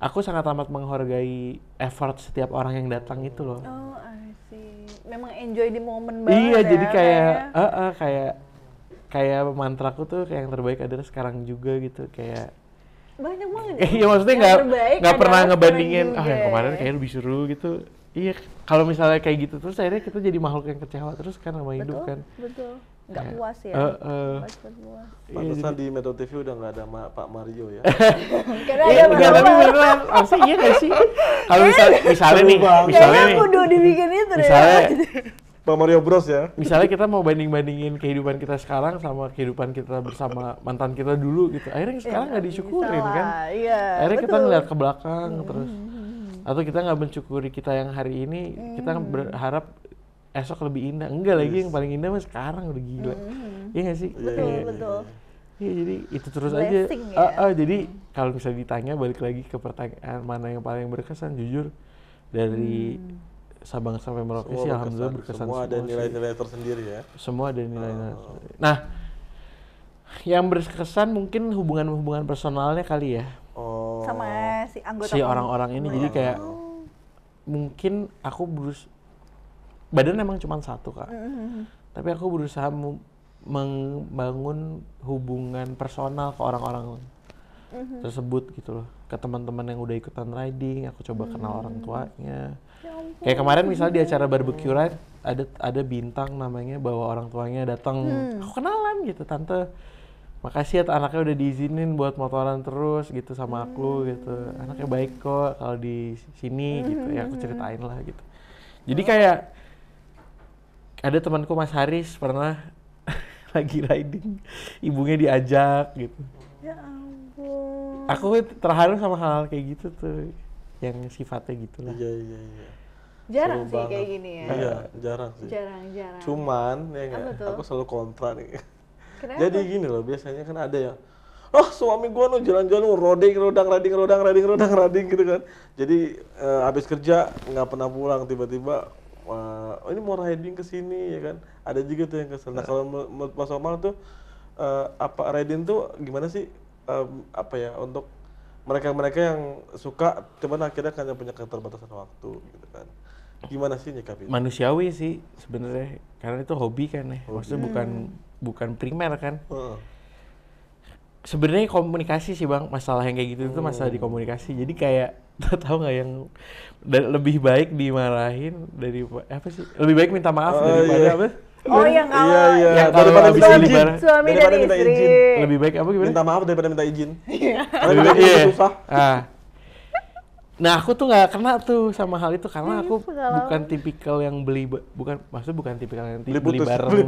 Speaker 1: aku sangat amat menghargai effort setiap orang yang datang itu loh.
Speaker 3: Oh, I see. Memang enjoy di momen banget
Speaker 1: Iya,
Speaker 3: ya.
Speaker 1: jadi kayak
Speaker 3: kayaknya.
Speaker 1: kayak mantraku tuh kayak yang terbaik adalah sekarang juga gitu, kayak
Speaker 3: Banyak banget.
Speaker 1: iya maksudnya
Speaker 3: Yang terbaik
Speaker 1: nggak pernah
Speaker 3: adalah
Speaker 1: ngebandingin
Speaker 3: sekarang
Speaker 1: yang
Speaker 3: juga.
Speaker 1: kemarin kayak lebih seru gitu. Iya, kalau misalnya kayak gitu terus akhirnya kita jadi makhluk yang kecewa terus kan sama hidup kan.
Speaker 3: Betul. Nggak
Speaker 1: Kayak,
Speaker 3: puas ya. Puas.
Speaker 2: Pantesan di Metro TV udah nggak ada Pak Mario ya.
Speaker 3: Karena
Speaker 1: Iya,
Speaker 3: ada
Speaker 1: enggak, tapi
Speaker 3: masalah.
Speaker 1: beneran, harusnya iya nggak sih? Kalau misalnya nih,
Speaker 3: Kayaknya kudu dibikin itu deh.
Speaker 2: Pak Mario Bros ya.
Speaker 1: Misalnya kita mau banding-bandingin kehidupan kita sekarang sama kehidupan kita bersama mantan kita dulu gitu. Akhirnya sekarang nggak disyukurin
Speaker 3: Bisa
Speaker 1: kan.
Speaker 3: lah, iya,
Speaker 1: Akhirnya kita
Speaker 3: betul.
Speaker 1: ngeliat ke belakang terus. Atau kita nggak mensyukuri kita yang hari ini, kita berharap esok lebih indah. Enggak lagi, yang paling indah mah sekarang udah gila. Iya nggak sih?
Speaker 3: Betul.
Speaker 1: Iya, jadi itu terus
Speaker 3: Blessing
Speaker 1: aja.
Speaker 3: ya.
Speaker 1: Jadi kalau misalnya ditanya balik lagi ke pertanyaan mana yang paling berkesan, jujur dari Sabang sampai Merauke sih alhamdulillah berkesan
Speaker 2: semua. Ada
Speaker 1: sih.
Speaker 2: nilai-nilai tersendiri ya.
Speaker 1: Semua ada nilai-nilai. Nah, yang berkesan mungkin hubungan-hubungan personalnya kali ya.
Speaker 2: Oh.
Speaker 3: Sama si anggota
Speaker 1: Si orang-orang ini jadi kayak mungkin aku badan emang cuma satu Kak. Tapi aku berusaha membangun hubungan personal ke orang-orang tersebut gitu loh. Ke teman-teman yang udah ikutan riding, aku coba kenal orang tuanya. Kayak kemarin misalnya di acara barbecue ride ada bintang namanya bawa orang tuanya datang. Aku kenalan gitu, tante. Makasih ya anaknya udah diizinin buat motoran terus gitu sama aku gitu. Anaknya baik kok kalau di sini gitu ya, aku ceritain lah gitu. Jadi kayak ada temanku Mas Haris pernah lagi riding, ibunya diajak gitu.
Speaker 3: Ya ampun.
Speaker 1: Aku terharu sama hal kayak gitu tuh, yang sifatnya gitulah.
Speaker 2: Iya.
Speaker 3: Jarang
Speaker 2: Seru
Speaker 3: sih kayak
Speaker 2: banget.
Speaker 3: gini ya.
Speaker 2: Iya, jarang sih.
Speaker 3: Jarang.
Speaker 2: Cuman ya nggak,
Speaker 3: Apa tuh?
Speaker 2: aku selalu kontra nih.
Speaker 3: Kenapa?
Speaker 2: Jadi gini loh, biasanya kan ada yang suami gua nu jalan-jalan roding riding gitu kan. Jadi habis kerja nggak pernah pulang, tiba-tiba ini mau riding ke sini ya kan. Ada juga tuh yang kesel. Nah, kalau menurut Mas Omar tuh riding tuh gimana sih untuk mereka yang suka cuman akhirnya hanya punya keterbatasan waktu gitu kan. Gimana sih nyikapin?
Speaker 1: Manusiawi sih sebenarnya, karena itu hobi kan ya. Maksudnya bukan primer kan. Sebenarnya komunikasi sih Bang, masalah yang kayak gitu itu masalah di komunikasi. Jadi kayak tahu nggak yang lebih baik dimarahin dari apa sih? Lebih baik minta maaf daripada apa?
Speaker 3: Oh yang kalau
Speaker 1: Yang kalau
Speaker 2: daripada
Speaker 1: habis
Speaker 2: minta
Speaker 1: ini
Speaker 2: izin.
Speaker 1: bareng.
Speaker 3: suami dan
Speaker 2: Daripada minta
Speaker 3: istri.
Speaker 2: izin.
Speaker 1: Lebih baik apa gimana?
Speaker 2: Minta maaf daripada minta izin. Karena
Speaker 1: Lebih
Speaker 2: minta
Speaker 1: baik,
Speaker 2: izin
Speaker 1: iya.
Speaker 2: susah.
Speaker 1: Nah aku tuh nggak kena tuh sama hal itu karena aku
Speaker 3: pengalaman.
Speaker 1: bukan tipikal yang maksudnya bukan tipikal yang
Speaker 2: Beli
Speaker 1: beli
Speaker 2: putus,
Speaker 1: bareng
Speaker 2: beli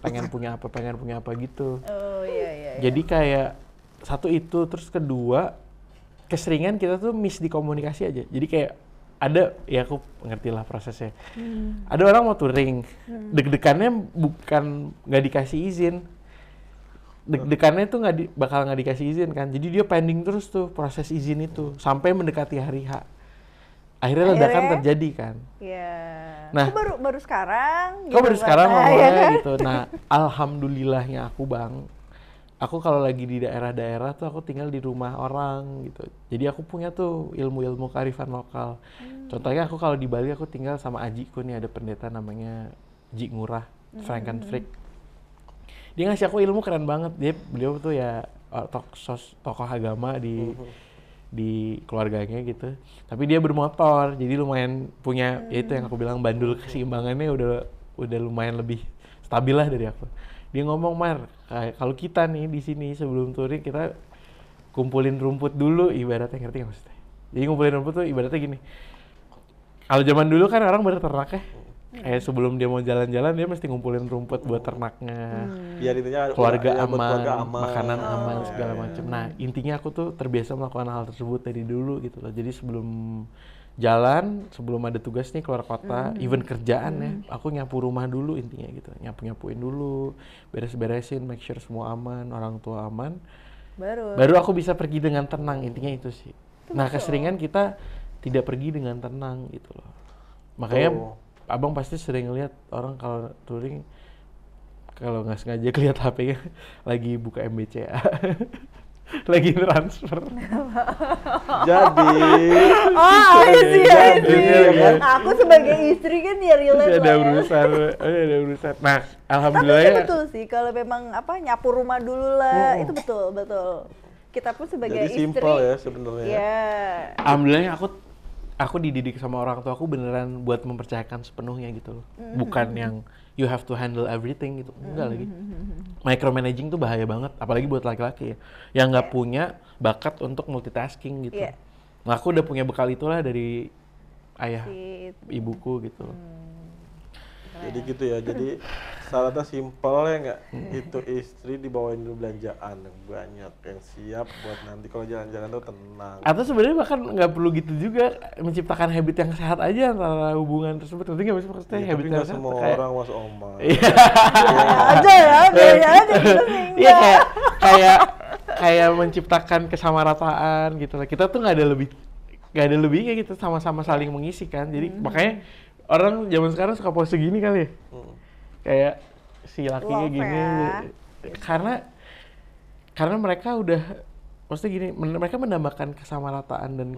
Speaker 1: pengen punya apa gitu.
Speaker 3: Oh iya.
Speaker 1: Jadi kayak satu itu, terus kedua keseringan kita tuh miss di komunikasi aja. Jadi kayak ada, ya aku ngerti lah prosesnya. Ada orang mau touring, deg-degannya bukan nggak dikasih izin. Deg-degannya tuh bakal nggak dikasih izin kan. Jadi dia pending terus tuh proses izin itu sampai mendekati hari H. Akhirnya ledakan terjadi kan.
Speaker 3: Iya.
Speaker 1: Nah,
Speaker 3: Kok baru sekarang?
Speaker 1: Kok baru sekarang
Speaker 3: Nah,
Speaker 1: ngomongnya
Speaker 3: ya kan?
Speaker 1: gitu. Nah, alhamdulillahnya aku Bang, aku kalau lagi di daerah-daerah tuh aku tinggal di rumah orang gitu. Jadi aku punya tuh ilmu-ilmu kearifan lokal. Contohnya aku kalau di Bali aku tinggal sama ajiku nih, ada pendeta namanya Ji Ngurah, Frankenfrick. Dia ngasih aku ilmu keren banget. Beliau tuh ya tokoh agama di keluarganya gitu. Tapi dia bermotor, jadi lumayan punya ya itu yang aku bilang bandul keseimbangannya udah lumayan lebih stabil lah dari aku. Dia ngomong, Mar, kalau kita nih di sini sebelum touring kita kumpulin rumput dulu, ibaratnya, ngerti nggak maksudnya? Jadi ngumpulin rumput tuh ibaratnya gini. Kalau zaman dulu kan orang berternak ya, kayak sebelum dia mau jalan-jalan dia mesti ngumpulin rumput buat ternaknya.
Speaker 2: Biar intinya
Speaker 1: Keluarga
Speaker 2: buat
Speaker 1: aman,
Speaker 2: keluarga aman,
Speaker 1: makanan aman, segala macam. Nah, intinya aku tuh terbiasa melakukan hal tersebut dari dulu gitu loh. Jadi sebelum jalan, sebelum ada tugas nih keluar kota, even kerjaan ya, aku nyapu rumah dulu intinya gitu. Nyapuin dulu, beres-beresin, make sure semua aman, orang tua aman. Baru aku bisa pergi dengan tenang, intinya itu sih. Nah, keseringan kita tidak pergi dengan tenang gitu loh. Makanya Abang pasti sering lihat orang kalau touring, kalau nggak sengaja lihat HP-nya lagi buka MBCA, lagi transfer.
Speaker 2: Jadi,
Speaker 3: kan aku sebagai istri kan ya relate
Speaker 1: ada
Speaker 3: lah.
Speaker 1: urusan. Nah,
Speaker 3: Tapi
Speaker 1: alhamdulillah
Speaker 3: itu
Speaker 1: ya.
Speaker 3: betul sih, kalau memang nyapu rumah dulu lah, itu betul. Kita pun sebagai
Speaker 2: jadi
Speaker 3: istri.
Speaker 2: simpel ya sebenarnya.
Speaker 3: Ya.
Speaker 1: Alhamdulillah aku dididik sama orang tua aku beneran buat mempercayakan sepenuhnya gitu loh. Bukan yang you have to handle everything gitu. Enggak lagi. Micromanaging tuh bahaya banget, apalagi buat laki-laki ya. Yang nggak punya bakat untuk multitasking gitu.
Speaker 3: Yeah.
Speaker 1: Nah, aku udah punya bekal itulah dari ayah ibuku gitu loh.
Speaker 2: Jadi gitu ya. Jadi syaratnya simpel ya nggak? Itu istri dibawain dulu belanjaan yang banyak, yang siap buat nanti kalau jalan-jalan tuh tenang.
Speaker 1: Atau sebenarnya bahkan nggak perlu gitu juga, menciptakan habit yang sehat aja antara hubungan tersebut. Ngerti nggak maksudnya
Speaker 2: Ya,
Speaker 1: habit
Speaker 2: tapi
Speaker 1: yang
Speaker 2: nggak
Speaker 1: sehat?
Speaker 2: semua
Speaker 1: Kayak-
Speaker 2: orang Mas Omar.
Speaker 1: Iya.
Speaker 3: Ada ya, beda aja gitu sih.
Speaker 1: Iya kayak menciptakan kesamarataan gitu lah. Kita tuh nggak ada lebihnya gitu, sama-sama saling mengisi kan. Jadi makanya orang zaman sekarang suka pose gini kali ya. Kayak si lakinya
Speaker 3: Love
Speaker 1: gini.
Speaker 3: ya.
Speaker 1: Karena mereka udah maksudnya gini, mereka mendambakan kesamarataan dan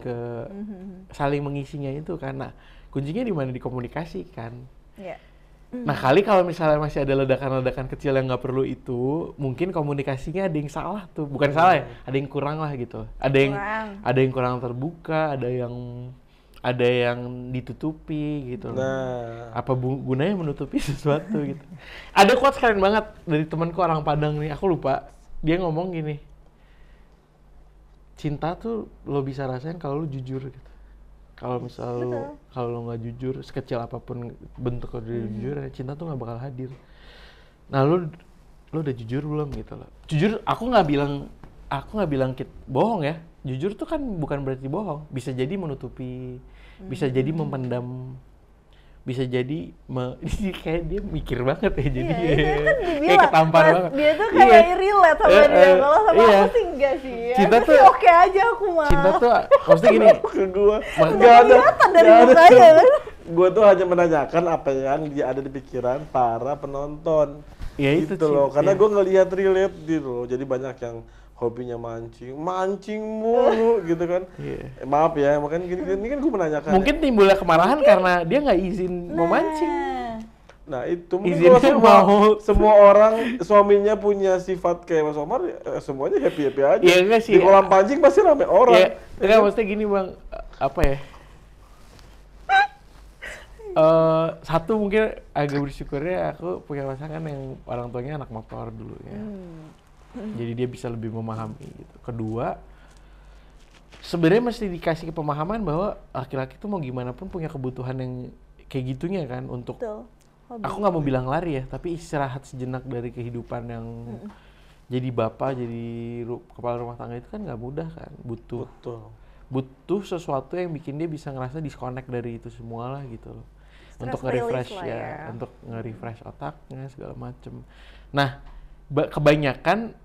Speaker 1: saling mengisinya itu karena kuncinya di mana, di komunikasi kan.
Speaker 3: Iya.
Speaker 1: Nah kali kalau misalnya masih ada ledakan-ledakan kecil yang nggak perlu itu, mungkin komunikasinya ada yang salah tuh, bukan salah ya, ada yang kurang lah gitu. Ada yang kurang terbuka, ada yang ditutupi gitu.
Speaker 2: Nah,
Speaker 1: Apa gunanya menutupi sesuatu gitu. Ada quotes keren banget dari temanku orang Padang nih, aku lupa. Dia ngomong gini, cinta tuh lo bisa rasain kalau lo jujur gitu. Kalau misal kalau lo nggak jujur, sekecil apapun bentuk lo jujur, ya cinta tuh nggak bakal hadir. Nah lo udah jujur belum gitu loh? Jujur, aku nggak bilang bohong ya. Jujur tuh kan bukan berarti bohong. Bisa jadi menutupi, bisa jadi memendam, bisa jadi ini kayak dia mikir banget ya, jadi
Speaker 3: Iya, itu kan dibilang,
Speaker 1: kayak ketampar
Speaker 3: Mas,
Speaker 1: banget.
Speaker 3: dia tuh kayak relate sama dia. Kalau sama
Speaker 1: iya.
Speaker 3: aku sih enggak sih.
Speaker 1: Cinta
Speaker 3: Aku sih
Speaker 1: tuh-
Speaker 3: oke aja aku mah.
Speaker 1: Cinta tuh maksudnya gini,
Speaker 2: ke gua
Speaker 1: Mas-
Speaker 2: nggak ada.
Speaker 3: Kelihatan dari
Speaker 2: nggak ada.
Speaker 3: mukanya kan.
Speaker 2: Gua tuh hanya menanyakan apa yang dia ada di pikiran para penonton.
Speaker 1: ya itu
Speaker 2: Gitu loh, karena
Speaker 1: iya.
Speaker 2: gue ngelihat relate gitu loh. Jadi banyak yang hobinya mancing mulu gitu kan.
Speaker 1: Iya.
Speaker 2: Maaf ya, makanya ini kan gue menanyakan.
Speaker 1: Mungkin timbulnya kemarahan karena dia nggak izin memancing.
Speaker 2: Nah itu mungkin
Speaker 1: Izinnya
Speaker 2: kalau semua,
Speaker 1: mau.
Speaker 2: semua orang suaminya punya sifat kayak Mas Omar, semuanya happy aja.
Speaker 1: Iya, enggak sih.
Speaker 2: Di kolam pancing pasti rame orang.
Speaker 1: Ya, enggak maksudnya gini bang, apa ya? Satu mungkin agak bersyukurnya aku punya pasangan yang orang tuanya anak motor dulu ya. Jadi dia bisa lebih memahami gitu. Kedua, sebenarnya mesti dikasih pemahaman bahwa laki-laki tuh mau gimana pun punya kebutuhan yang kayak gitunya kan untuk
Speaker 3: Betul. Hobi.
Speaker 1: aku nggak mau bilang lari ya, tapi istirahat sejenak dari kehidupan yang jadi bapak, jadi kepala rumah tangga itu kan nggak mudah kan, butuh sesuatu yang bikin dia bisa ngerasa disconnect dari itu semua lah gitu loh. Untuk
Speaker 3: Stress
Speaker 1: nge-refresh
Speaker 3: release lah
Speaker 1: ya,
Speaker 3: ya.
Speaker 1: untuk nge-refresh otaknya segala macem. Nah, kebanyakan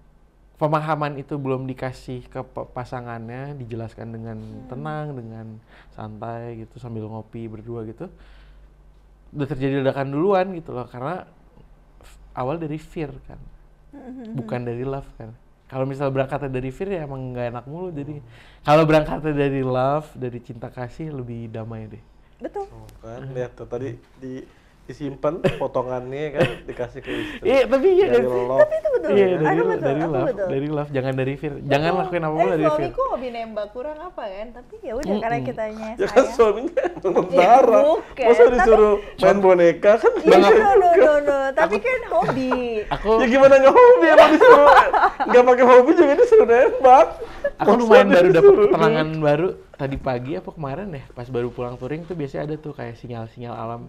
Speaker 1: pemahaman itu belum dikasih ke pasangannya, dijelaskan dengan tenang, dengan santai gitu sambil ngopi berdua gitu. Udah terjadi ledakan duluan gitu loh, karena awal dari fear kan, bukan dari love kan. Kalau misal berangkatnya dari fear ya emang nggak enak mulu. Jadi kalau berangkatnya dari love, dari cinta kasih, lebih damai deh.
Speaker 3: Betul.
Speaker 2: Oh, kan lihat tuh tadi disimpan potongannya kan dikasih ke istri.
Speaker 1: Iya, tapi iya
Speaker 2: dari
Speaker 1: kan?
Speaker 2: love.
Speaker 3: Tapi itu betul.
Speaker 1: Iya,
Speaker 3: Aku betul,
Speaker 1: dari
Speaker 3: aku
Speaker 1: love,
Speaker 3: betul.
Speaker 1: dari love, jangan dari fear. Jangan lakuin apa-apa dari fear.
Speaker 3: Suamiku hobi nembak kurang apa kan, tapi ya udah karena kitanya
Speaker 2: Ya kan
Speaker 3: sayang.
Speaker 2: suaminya emang tentara.
Speaker 3: bukan,
Speaker 2: Masa
Speaker 3: tapi-
Speaker 2: disuruh main boneka kan?
Speaker 3: Iya, no. Tapi kan hobi.
Speaker 1: Aku
Speaker 2: Ya gimana nggak hobi emang disuruh nggak pakai hobi juga disuruh nembak.
Speaker 1: Aku
Speaker 2: Masa
Speaker 1: lumayan baru dapat
Speaker 2: disuruh
Speaker 1: keterangan baru tadi pagi apa kemarin ya, pas baru pulang touring tuh biasanya ada tuh kayak sinyal-sinyal alam.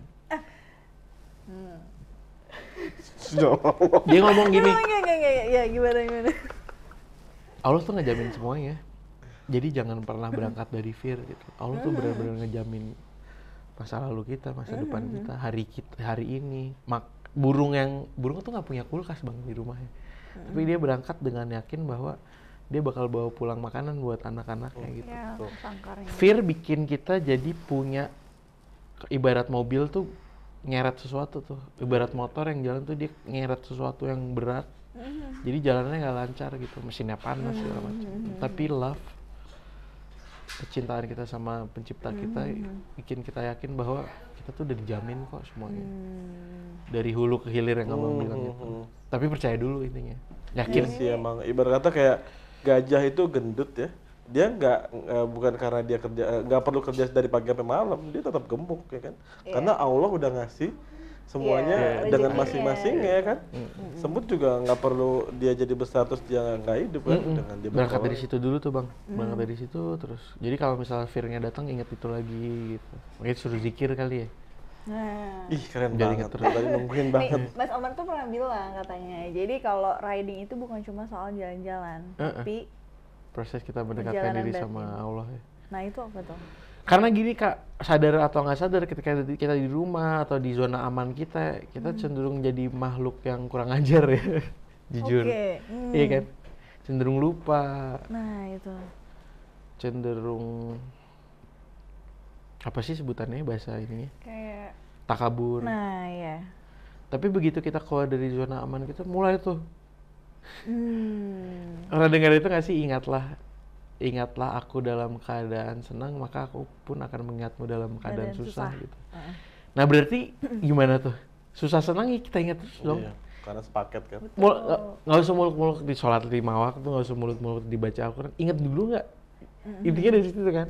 Speaker 2: nembak.
Speaker 1: Dia ngomong gini,
Speaker 3: Enggak. Ya gimana.
Speaker 1: Allah tuh ngejamin semuanya. Jadi jangan pernah berangkat dari fear gitu. Allah tuh benar-benar ngejamin masa lalu kita, masa depan kita, hari ini. Burung tuh nggak punya kulkas bang di rumahnya. Tapi dia berangkat dengan yakin bahwa dia bakal bawa pulang makanan buat anak-anaknya gitu.
Speaker 3: Ya, sangkarnya.
Speaker 1: Fear bikin kita jadi punya, ibarat mobil tuh nyeret sesuatu tuh, ibarat motor yang jalan tuh dia nyeret sesuatu yang berat, jadi jalannya nggak lancar gitu, mesinnya panas segala macam. Tapi love, kecintaan kita sama pencipta kita bikin kita yakin bahwa kita tuh udah dijamin kok semuanya, dari hulu ke hilir yang abang bilang gitu. Tapi percaya dulu intinya, yakin.
Speaker 2: Iya sih emang ibarat kata kayak gajah itu gendut ya. Dia bukan karena dia kerja nggak perlu kerja dari pagi sampai malam, dia tetap gemuk ya kan. Karena Allah udah ngasih semuanya dengan
Speaker 3: rezekinya.
Speaker 2: masing-masingnya kan. Semut juga nggak perlu dia jadi besar terus dia nggak hidup kan dengan dia
Speaker 1: Berangkat
Speaker 2: bertelur.
Speaker 1: dari situ dulu tuh bang, berangkat dari situ terus. Jadi kalau misalnya fear-nya datang ingat itu lagi gitu. Makanya suruh zikir kali ya.
Speaker 3: Nah,
Speaker 2: Ih keren
Speaker 1: Jadi
Speaker 2: banget.
Speaker 1: inget terus.
Speaker 2: Tadi nungguin
Speaker 3: nih,
Speaker 2: banget.
Speaker 3: Mas Omar tuh pernah bilang katanya, jadi kalau riding itu bukan cuma soal jalan-jalan, tapi
Speaker 1: Proses kita mendekatkan
Speaker 3: Perjalanan
Speaker 1: diri
Speaker 3: batin.
Speaker 1: sama Allah ya.
Speaker 3: nah itu apa tuh?
Speaker 1: Karena gini Kak, sadar atau nggak sadar ketika kita di rumah atau di zona aman kita cenderung jadi makhluk yang kurang ajar ya. Jujur.
Speaker 3: Oke,
Speaker 1: Iya kan? Cenderung lupa,
Speaker 3: Nah itu.
Speaker 1: cenderung apa sih sebutannya bahasa ininya?
Speaker 3: Kayak,
Speaker 1: Takabur.
Speaker 3: nah ya.
Speaker 1: Tapi begitu kita keluar dari zona aman kita mulai tuh.
Speaker 3: Hmm.
Speaker 1: Pernah dengar itu nggak sih? Ingatlah aku dalam keadaan senang, maka aku pun akan mengingatmu dalam keadaan susah gitu.
Speaker 3: Heeh.
Speaker 1: Nah berarti gimana tuh? Susah senang ya kita ingat terus dong.
Speaker 2: Iya, karena sepaket kan.
Speaker 1: Nggak usah muluk-muluk di sholat 5 waktu, nggak usah muluk-muluk dibaca Al-Quran. Ingat dulu nggak? Intinya dari situ tuh kan.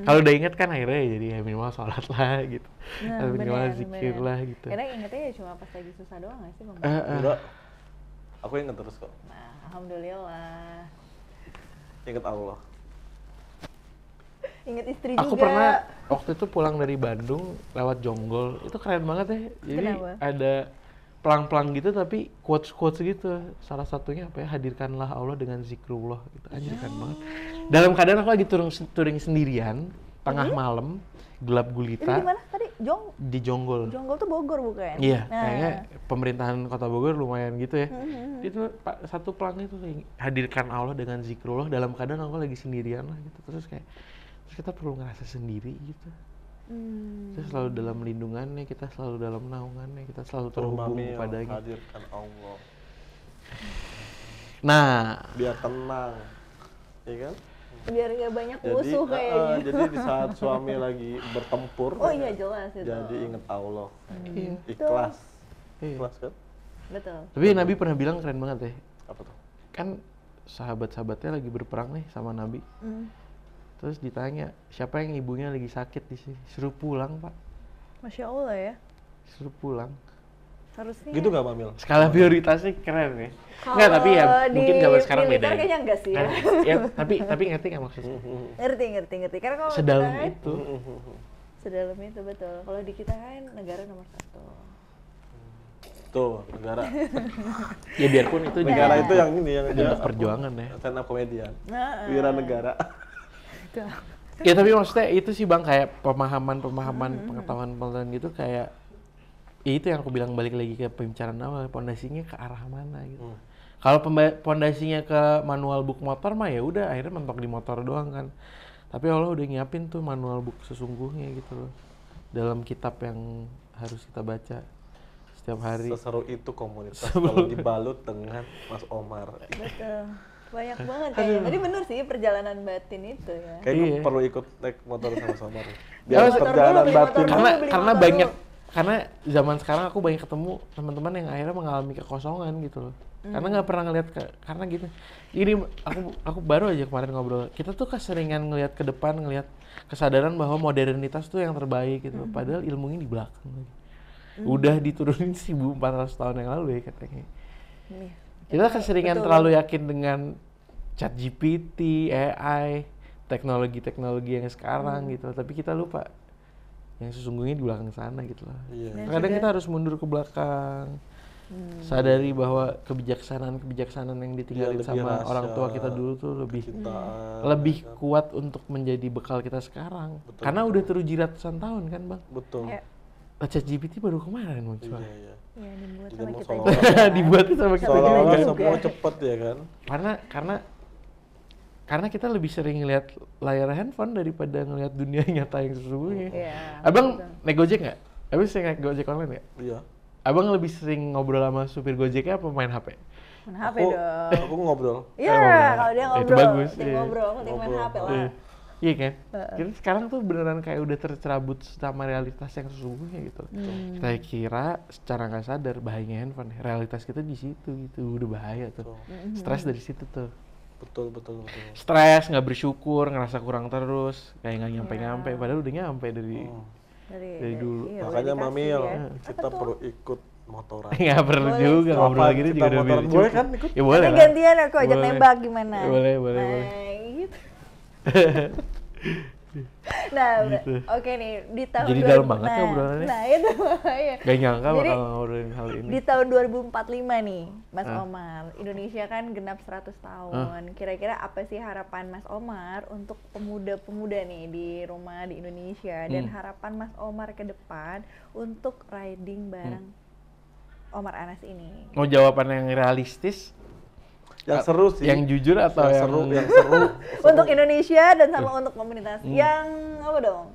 Speaker 1: Kalau udah ingat kan akhirnya ya jadi ya minimal sholat lah gitu.
Speaker 3: Nah,
Speaker 1: Atau minimal
Speaker 3: bener,
Speaker 1: zikir
Speaker 3: bener.
Speaker 1: lah gitu.
Speaker 3: Karena ingetnya ya cuma pas lagi susah doang gak sih Bang?
Speaker 2: Enggak. Aku inget terus kok.
Speaker 3: Nah, alhamdulillah.
Speaker 2: Ingat Allah.
Speaker 3: Inget istri
Speaker 1: Aku
Speaker 3: juga.
Speaker 1: pernah waktu itu pulang dari Bandung lewat Jonggol, itu keren banget ya. Jadi
Speaker 3: Kenapa?
Speaker 1: ada pelang-pelang gitu tapi quotes-quotes gitu. Salah satunya apa ya? Hadirkanlah Allah dengan zikrullah gitu. Anjir keren banget. Dalam keadaan aku lagi touring sendirian, tengah malam, gelap
Speaker 3: Ini
Speaker 1: gulita
Speaker 3: di mana tadi?
Speaker 1: di Jonggol.
Speaker 3: Jonggol tuh Bogor bukan?
Speaker 1: Iya,
Speaker 3: Nah.
Speaker 1: kayaknya pemerintahan Kota Bogor lumayan gitu ya. Itu satu pelangnya tuh kayak, hadirkan Allah dengan zikrullah dalam keadaan aku lagi sendirian lah gitu. Terus kita perlu ngerasa sendiri gitu. Kita selalu dalam lindungannya, kita selalu dalam naungannya, kita selalu terhubung
Speaker 2: Mami yang
Speaker 1: kepadanya.
Speaker 2: hadirkan Allah.
Speaker 1: Nah,
Speaker 2: Biar tenang. Iya kan?
Speaker 3: Biar gak banyak
Speaker 2: Jadi,
Speaker 3: musuh kayaknya.
Speaker 2: jadi di saat suami lagi bertempur,
Speaker 3: Oh iya jelas itu.
Speaker 2: jadi ingat Allah.
Speaker 1: iya.
Speaker 2: Ikhlas.
Speaker 1: Iya.
Speaker 2: Ikhlas kan?
Speaker 3: Betul.
Speaker 1: Tapi Nabi pernah bilang keren banget ya.
Speaker 2: Apa tuh?
Speaker 1: Kan sahabat-sahabatnya lagi berperang nih sama Nabi. Terus ditanya, siapa yang ibunya lagi sakit di sini? Suruh pulang, Pak.
Speaker 3: Masya Allah ya.
Speaker 1: Suruh pulang.
Speaker 3: Harusnya.
Speaker 2: Gitu nggak Mamil?
Speaker 1: Skala prioritasnya keren ya. Enggak, tapi ya
Speaker 3: Kalau
Speaker 1: mungkin
Speaker 3: di
Speaker 1: zaman sekarang beda.
Speaker 3: militer
Speaker 1: Ya.
Speaker 3: kayaknya enggak sih ya.
Speaker 1: Ya, tapi ngerti nggak maksudnya?
Speaker 3: Ngerti. Karena kalau
Speaker 1: Sedalam
Speaker 3: kita kan,
Speaker 1: itu.
Speaker 3: sedalam itu betul. Kalau di kita kan negara nomor 1.
Speaker 2: Tuh, negara.
Speaker 1: Ya biarpun itu
Speaker 2: Negara
Speaker 1: juga
Speaker 2: itu yang ini yang
Speaker 1: bentuk perjuangan ya.
Speaker 2: stand up komedian.
Speaker 3: Nah,
Speaker 2: Wira negara.
Speaker 1: Ya tapi maksudnya itu sih Bang, kayak pemahaman pengetahuan gitu kayak ya itu yang aku bilang balik lagi ke pembicaraan awal, pondasinya ke arah mana gitu. Kalau pondasinya ke manual book motor mah ya udah akhirnya mentok di motor doang kan. Tapi Allah udah nyiapin tuh manual book sesungguhnya gitu loh. Dalam kitab yang harus kita baca setiap hari.
Speaker 2: Seseru itu komunitas kalau dibalut dengan Mas Omar.
Speaker 3: betul. Banyak banget kayaknya. Tadi bener sih perjalanan batin itu ya.
Speaker 2: Kayaknya
Speaker 1: Iya.
Speaker 2: perlu ikut naik motor sama Mas Omar.
Speaker 1: Ya,
Speaker 2: Biar
Speaker 3: motor
Speaker 2: perjalanan
Speaker 3: dulu, beli
Speaker 2: batin.
Speaker 3: motor dulu.
Speaker 1: Karena
Speaker 3: beli
Speaker 1: banyak
Speaker 3: motor
Speaker 1: karena zaman sekarang aku banyak ketemu teman-teman yang akhirnya mengalami kekosongan gitu loh. Karena nggak pernah ngelihat karena gitu. Ini aku baru aja kemarin ngobrol. Kita tuh keseringan ngelihat ke depan, ngelihat kesadaran bahwa modernitas tuh yang terbaik gitu. Padahal ilmunya di belakang lagi. Udah diturunin 1400 tahun yang lalu ya katanya.
Speaker 3: Nih.
Speaker 1: Kita keseringan
Speaker 3: Betul.
Speaker 1: terlalu yakin dengan ChatGPT, AI, teknologi-teknologi yang sekarang gitu. Tapi kita lupa yang sesungguhnya di belakang sana gitu loh.
Speaker 2: Iya.
Speaker 3: Dan
Speaker 1: Kadang
Speaker 3: juga-
Speaker 1: kita harus mundur ke belakang. Sadari bahwa kebijaksanaan yang ditinggalin
Speaker 2: Iya, lebih
Speaker 1: sama
Speaker 2: rasa
Speaker 1: orang tua kita dulu tuh lebih
Speaker 2: Kecintaan.
Speaker 1: kuat untuk menjadi bekal kita sekarang.
Speaker 2: Betul,
Speaker 1: Karena udah teruji ratusan tahun kan, Bang.
Speaker 2: Betul.
Speaker 3: Ya,
Speaker 1: ChatGPT baru kemarin muncul.
Speaker 2: Iya, iya.
Speaker 3: ya dibuat
Speaker 2: Jadi
Speaker 3: sama
Speaker 2: mau
Speaker 3: kita
Speaker 2: seolah-olah-
Speaker 3: juga.
Speaker 1: Dibuat sama kita
Speaker 2: Seolah-olah
Speaker 1: juga.
Speaker 2: semua cepet ya kan.
Speaker 1: Karena kita lebih sering ngeliat layar handphone daripada ngeliat dunia nyata yang sesungguhnya.
Speaker 3: Iya,
Speaker 1: Abang
Speaker 3: betul.
Speaker 1: naik Gojek nggak? Abang sering naik Gojek online nggak?
Speaker 2: Iya.
Speaker 1: Abang lebih sering ngobrol sama supir Gojeknya apa main HP?
Speaker 3: Main HP
Speaker 2: Aku,
Speaker 3: dong.
Speaker 2: aku ngobrol.
Speaker 3: Iya,
Speaker 1: ngobrol.
Speaker 3: kalau dia
Speaker 1: Itu
Speaker 3: ngobrol,
Speaker 1: bagus,
Speaker 3: dia
Speaker 1: iya.
Speaker 3: ngobrol, dia main
Speaker 2: Ngobrol.
Speaker 3: HP lah.
Speaker 1: Iya. Iya kan? Kita sekarang tuh beneran kayak udah tercerabut sama realitas yang sesungguhnya gitu. Kita kira secara nggak sadar bahayanya handphone. Realitas kita di situ gitu, udah bahaya tuh. Stres dari situ tuh.
Speaker 2: Betul.
Speaker 1: Stres, nggak bersyukur, ngerasa kurang terus, kayak nggak nyampe-nyampe. Padahal udah nyampe dari dari dulu.
Speaker 3: Iya, udah
Speaker 2: Makanya
Speaker 3: dikasih
Speaker 2: Mamil,
Speaker 3: ya.
Speaker 2: kita
Speaker 3: Apa tuh?
Speaker 2: perlu ikut motoran.
Speaker 1: Nggak perlu
Speaker 3: Boleh.
Speaker 1: juga ngobrol
Speaker 2: Kapan
Speaker 1: gini
Speaker 2: kita
Speaker 1: juga udah
Speaker 2: motoran?
Speaker 1: cukup.
Speaker 2: Boleh kan ikut?
Speaker 1: Ya boleh
Speaker 3: Nanti
Speaker 1: lah.
Speaker 3: gantian aku ajak
Speaker 1: Boleh.
Speaker 3: nembak gimana?
Speaker 1: Boleh.
Speaker 3: Nah, gitu. Nah,
Speaker 1: Gitu.
Speaker 3: oke nih di tahun
Speaker 1: Jadi
Speaker 3: 2000
Speaker 1: dalam banget ya
Speaker 3: nah,
Speaker 1: obrolannya.
Speaker 3: Nah, itu makanya.
Speaker 1: Gak nyangka
Speaker 3: Jadi,
Speaker 1: bakal ngobrolin hal ini.
Speaker 3: Di tahun 2045 nih, Mas Omar, Indonesia kan genap 100 tahun. Kira-kira apa sih harapan Mas Omar untuk pemuda-pemuda nih di rumah di Indonesia dan harapan Mas Omar ke depan untuk riding bareng Omar Anas ini?
Speaker 1: Mau jawaban yang realistis?
Speaker 2: Yang seru sih.
Speaker 1: Yang jujur atau yang
Speaker 2: seru.
Speaker 3: Untuk Indonesia dan sama untuk komunitas. Yang apa dong?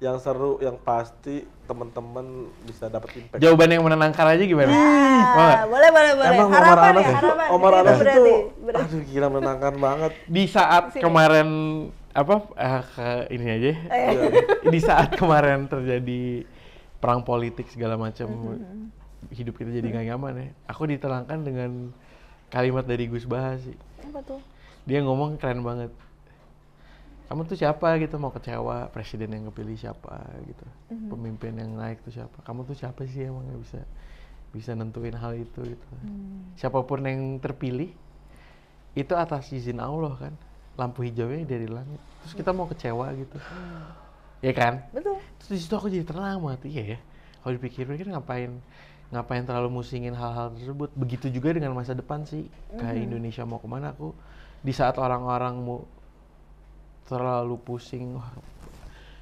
Speaker 2: Yang seru, yang pasti teman-teman bisa dapat impact.
Speaker 1: Jawaban yang menenangkan aja gimana?
Speaker 3: Boleh.
Speaker 2: Emang
Speaker 3: Harapan ya,
Speaker 2: Omar
Speaker 3: harapan.
Speaker 2: Omar
Speaker 3: Itu
Speaker 2: Anas itu,
Speaker 3: berarti.
Speaker 2: aduh gila menenangkan banget.
Speaker 1: Di saat kemarin ini aja. Di saat kemarin terjadi perang politik segala macam, hidup kita jadi nggak nyaman ya. Aku ditenangkan dengan kalimat dari Gus Baha sih.
Speaker 3: Apa tuh?
Speaker 1: Dia ngomong keren banget. Kamu tuh siapa gitu, mau kecewa presiden yang kepilih siapa gitu, pemimpin yang naik tuh siapa, kamu tuh siapa sih emang yang bisa nentuin hal itu gitu. Siapapun yang terpilih itu atas izin Allah kan, lampu hijaunya dari langit, terus kita mau kecewa gitu, ya kan?
Speaker 3: Betul.
Speaker 1: Terus di situ aku jadi tenang banget, iya ya, kalau dipikir-pikir ngapain terlalu musingin hal-hal tersebut. Begitu juga dengan masa depan sih, kayak Indonesia mau kemana, aku di saat orang-orang mau terlalu pusing, wah,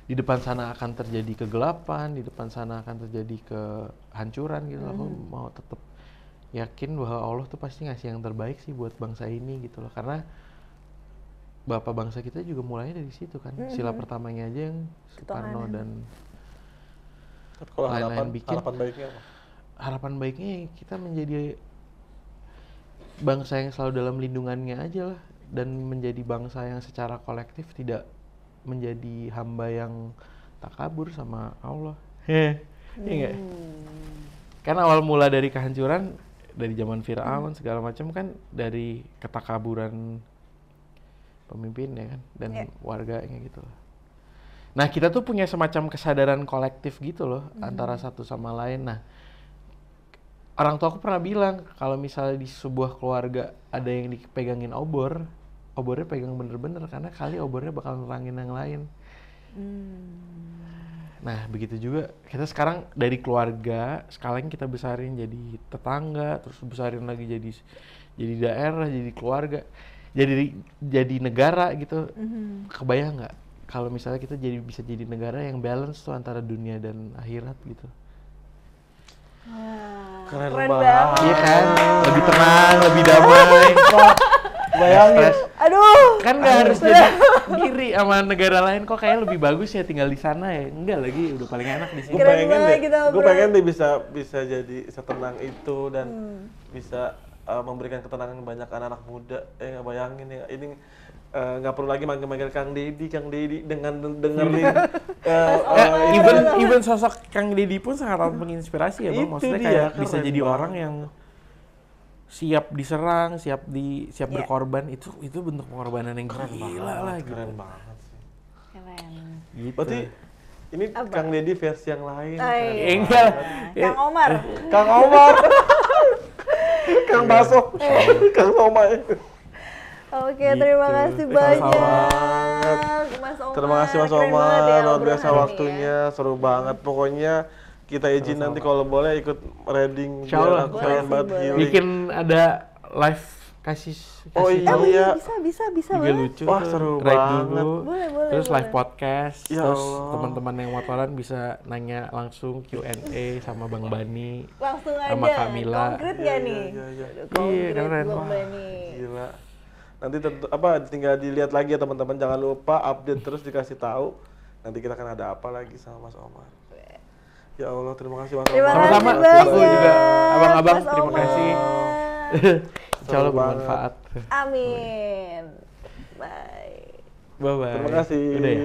Speaker 1: di depan sana akan terjadi kegelapan, di depan sana akan terjadi kehancuran gitu. Aku mau tetap yakin bahwa Allah tuh pasti ngasih yang terbaik sih buat bangsa ini gitu loh, karena bapak bangsa kita juga mulainya dari situ kan. Sila pertamanya aja yang Soekarno dan
Speaker 2: Kalau
Speaker 1: lain-lain bikin.
Speaker 2: harapan baiknya apa?
Speaker 1: Harapan baiknya kita menjadi bangsa yang selalu dalam lindungannya aja lah, dan menjadi bangsa yang secara kolektif tidak menjadi hamba yang takabur sama Allah. Iya nggak? Karena awal mula dari kehancuran dari zaman Firaun segala macam kan dari ketakaburan pemimpin ya kan, dan warganya gitu loh. Nah kita tuh punya semacam kesadaran kolektif gitu loh antara satu sama lain. Nah orang tua aku pernah bilang kalau misalnya di sebuah keluarga ada yang dipegangin obornya pegang bener-bener, karena kali obornya bakal nerangin yang lain. Nah begitu juga kita sekarang dari keluarga, sekarang kita besarin jadi tetangga, terus besarin lagi jadi daerah, jadi keluarga, jadi negara gitu. Kebayang nggak kalau misalnya kita bisa jadi negara yang balance tuh antara dunia dan akhirat gitu.
Speaker 2: Keren
Speaker 3: banget.
Speaker 2: banget.
Speaker 1: Iya kan, lebih tenang, lebih damai. Kok
Speaker 2: Bayangin.
Speaker 3: Aduh.
Speaker 1: kan nggak harus jadi diri sama negara lain, kok kayak lebih bagus ya tinggal di sana ya. Enggak lagi, udah paling enak di sini.
Speaker 2: Gue
Speaker 3: Keren
Speaker 2: pengen
Speaker 3: banget
Speaker 2: deh,
Speaker 3: kita
Speaker 2: gue
Speaker 3: ngobrol.
Speaker 2: pengen deh bisa jadi setenang itu dan bisa memberikan ketenangan banyak anak-anak muda. Nggak bayangin ya, ini nggak perlu lagi manggil-manggil Kang Dedi dengan dengerin
Speaker 1: Even sosok Kang Deddy pun sangat menginspirasi ya bang.
Speaker 2: Itu
Speaker 1: Maksudnya
Speaker 2: dia,
Speaker 1: kayak bisa
Speaker 2: keren
Speaker 1: jadi
Speaker 2: banget.
Speaker 1: orang yang siap diserang, siap berkorban. Itu bentuk pengorbanan yang gila lah gitu.
Speaker 2: keren banget sih.
Speaker 3: Keren.
Speaker 1: Gitu.
Speaker 2: Berarti ini Kang Dedi versi yang lain. Keren
Speaker 1: Enggak.
Speaker 3: Kang Omar.
Speaker 2: Kang Omar, Kang Baso, Kang Somai.
Speaker 3: Oke,
Speaker 1: Gitu.
Speaker 3: terima kasih
Speaker 1: Sama-sama.
Speaker 3: banyak Mas Omar.
Speaker 2: Terima kasih Mas
Speaker 3: Keren
Speaker 2: Omar,
Speaker 3: banget ya
Speaker 2: luar
Speaker 3: obrolan
Speaker 2: biasa
Speaker 3: hari ini
Speaker 2: waktunya, seru banget. Pokoknya kita izin nanti kalau boleh ikut riding
Speaker 1: Insya Allah.
Speaker 2: aku
Speaker 3: Boleh
Speaker 2: pengen
Speaker 3: sih,
Speaker 2: banget
Speaker 3: boleh.
Speaker 2: healing.
Speaker 1: Bikin ada live kasih
Speaker 2: Oh
Speaker 1: tahu.
Speaker 2: iya.
Speaker 3: ya. Bisa
Speaker 1: Juga
Speaker 3: banget.
Speaker 1: lucu
Speaker 2: Wah,
Speaker 1: tuh.
Speaker 2: seru
Speaker 1: Ride
Speaker 2: banget.
Speaker 1: dulu.
Speaker 3: Boleh,
Speaker 1: Terus
Speaker 3: boleh.
Speaker 1: live podcast.
Speaker 2: Ya
Speaker 1: Terus
Speaker 2: Allah.
Speaker 1: teman-teman yang motoran bisa nanya langsung Q&A sama Bang Bani.
Speaker 3: Langsung aja.
Speaker 1: Sama Kamila.
Speaker 3: Konkret nggak nih?
Speaker 2: Iya.
Speaker 3: Konkret,
Speaker 1: keren.
Speaker 3: Bang
Speaker 1: Wah,
Speaker 3: Bani.
Speaker 2: Gila. Nanti tinggal dilihat lagi ya teman-teman, jangan lupa update terus, dikasih tahu. Nanti kita akan ada apa lagi sama Mas Omar. Ya Allah, terima kasih Mas
Speaker 3: Terima
Speaker 2: Omar.
Speaker 3: kasih
Speaker 1: Sama-sama.
Speaker 3: banyak.
Speaker 1: Aku juga, abang-abang,
Speaker 3: Mas
Speaker 1: terima
Speaker 3: Omar.
Speaker 1: kasih. Insya Allah
Speaker 2: Seru banget.
Speaker 1: bermanfaat.
Speaker 3: Amin. Bye.
Speaker 1: Bye-bye.
Speaker 2: Terima kasih.
Speaker 1: Udah ya?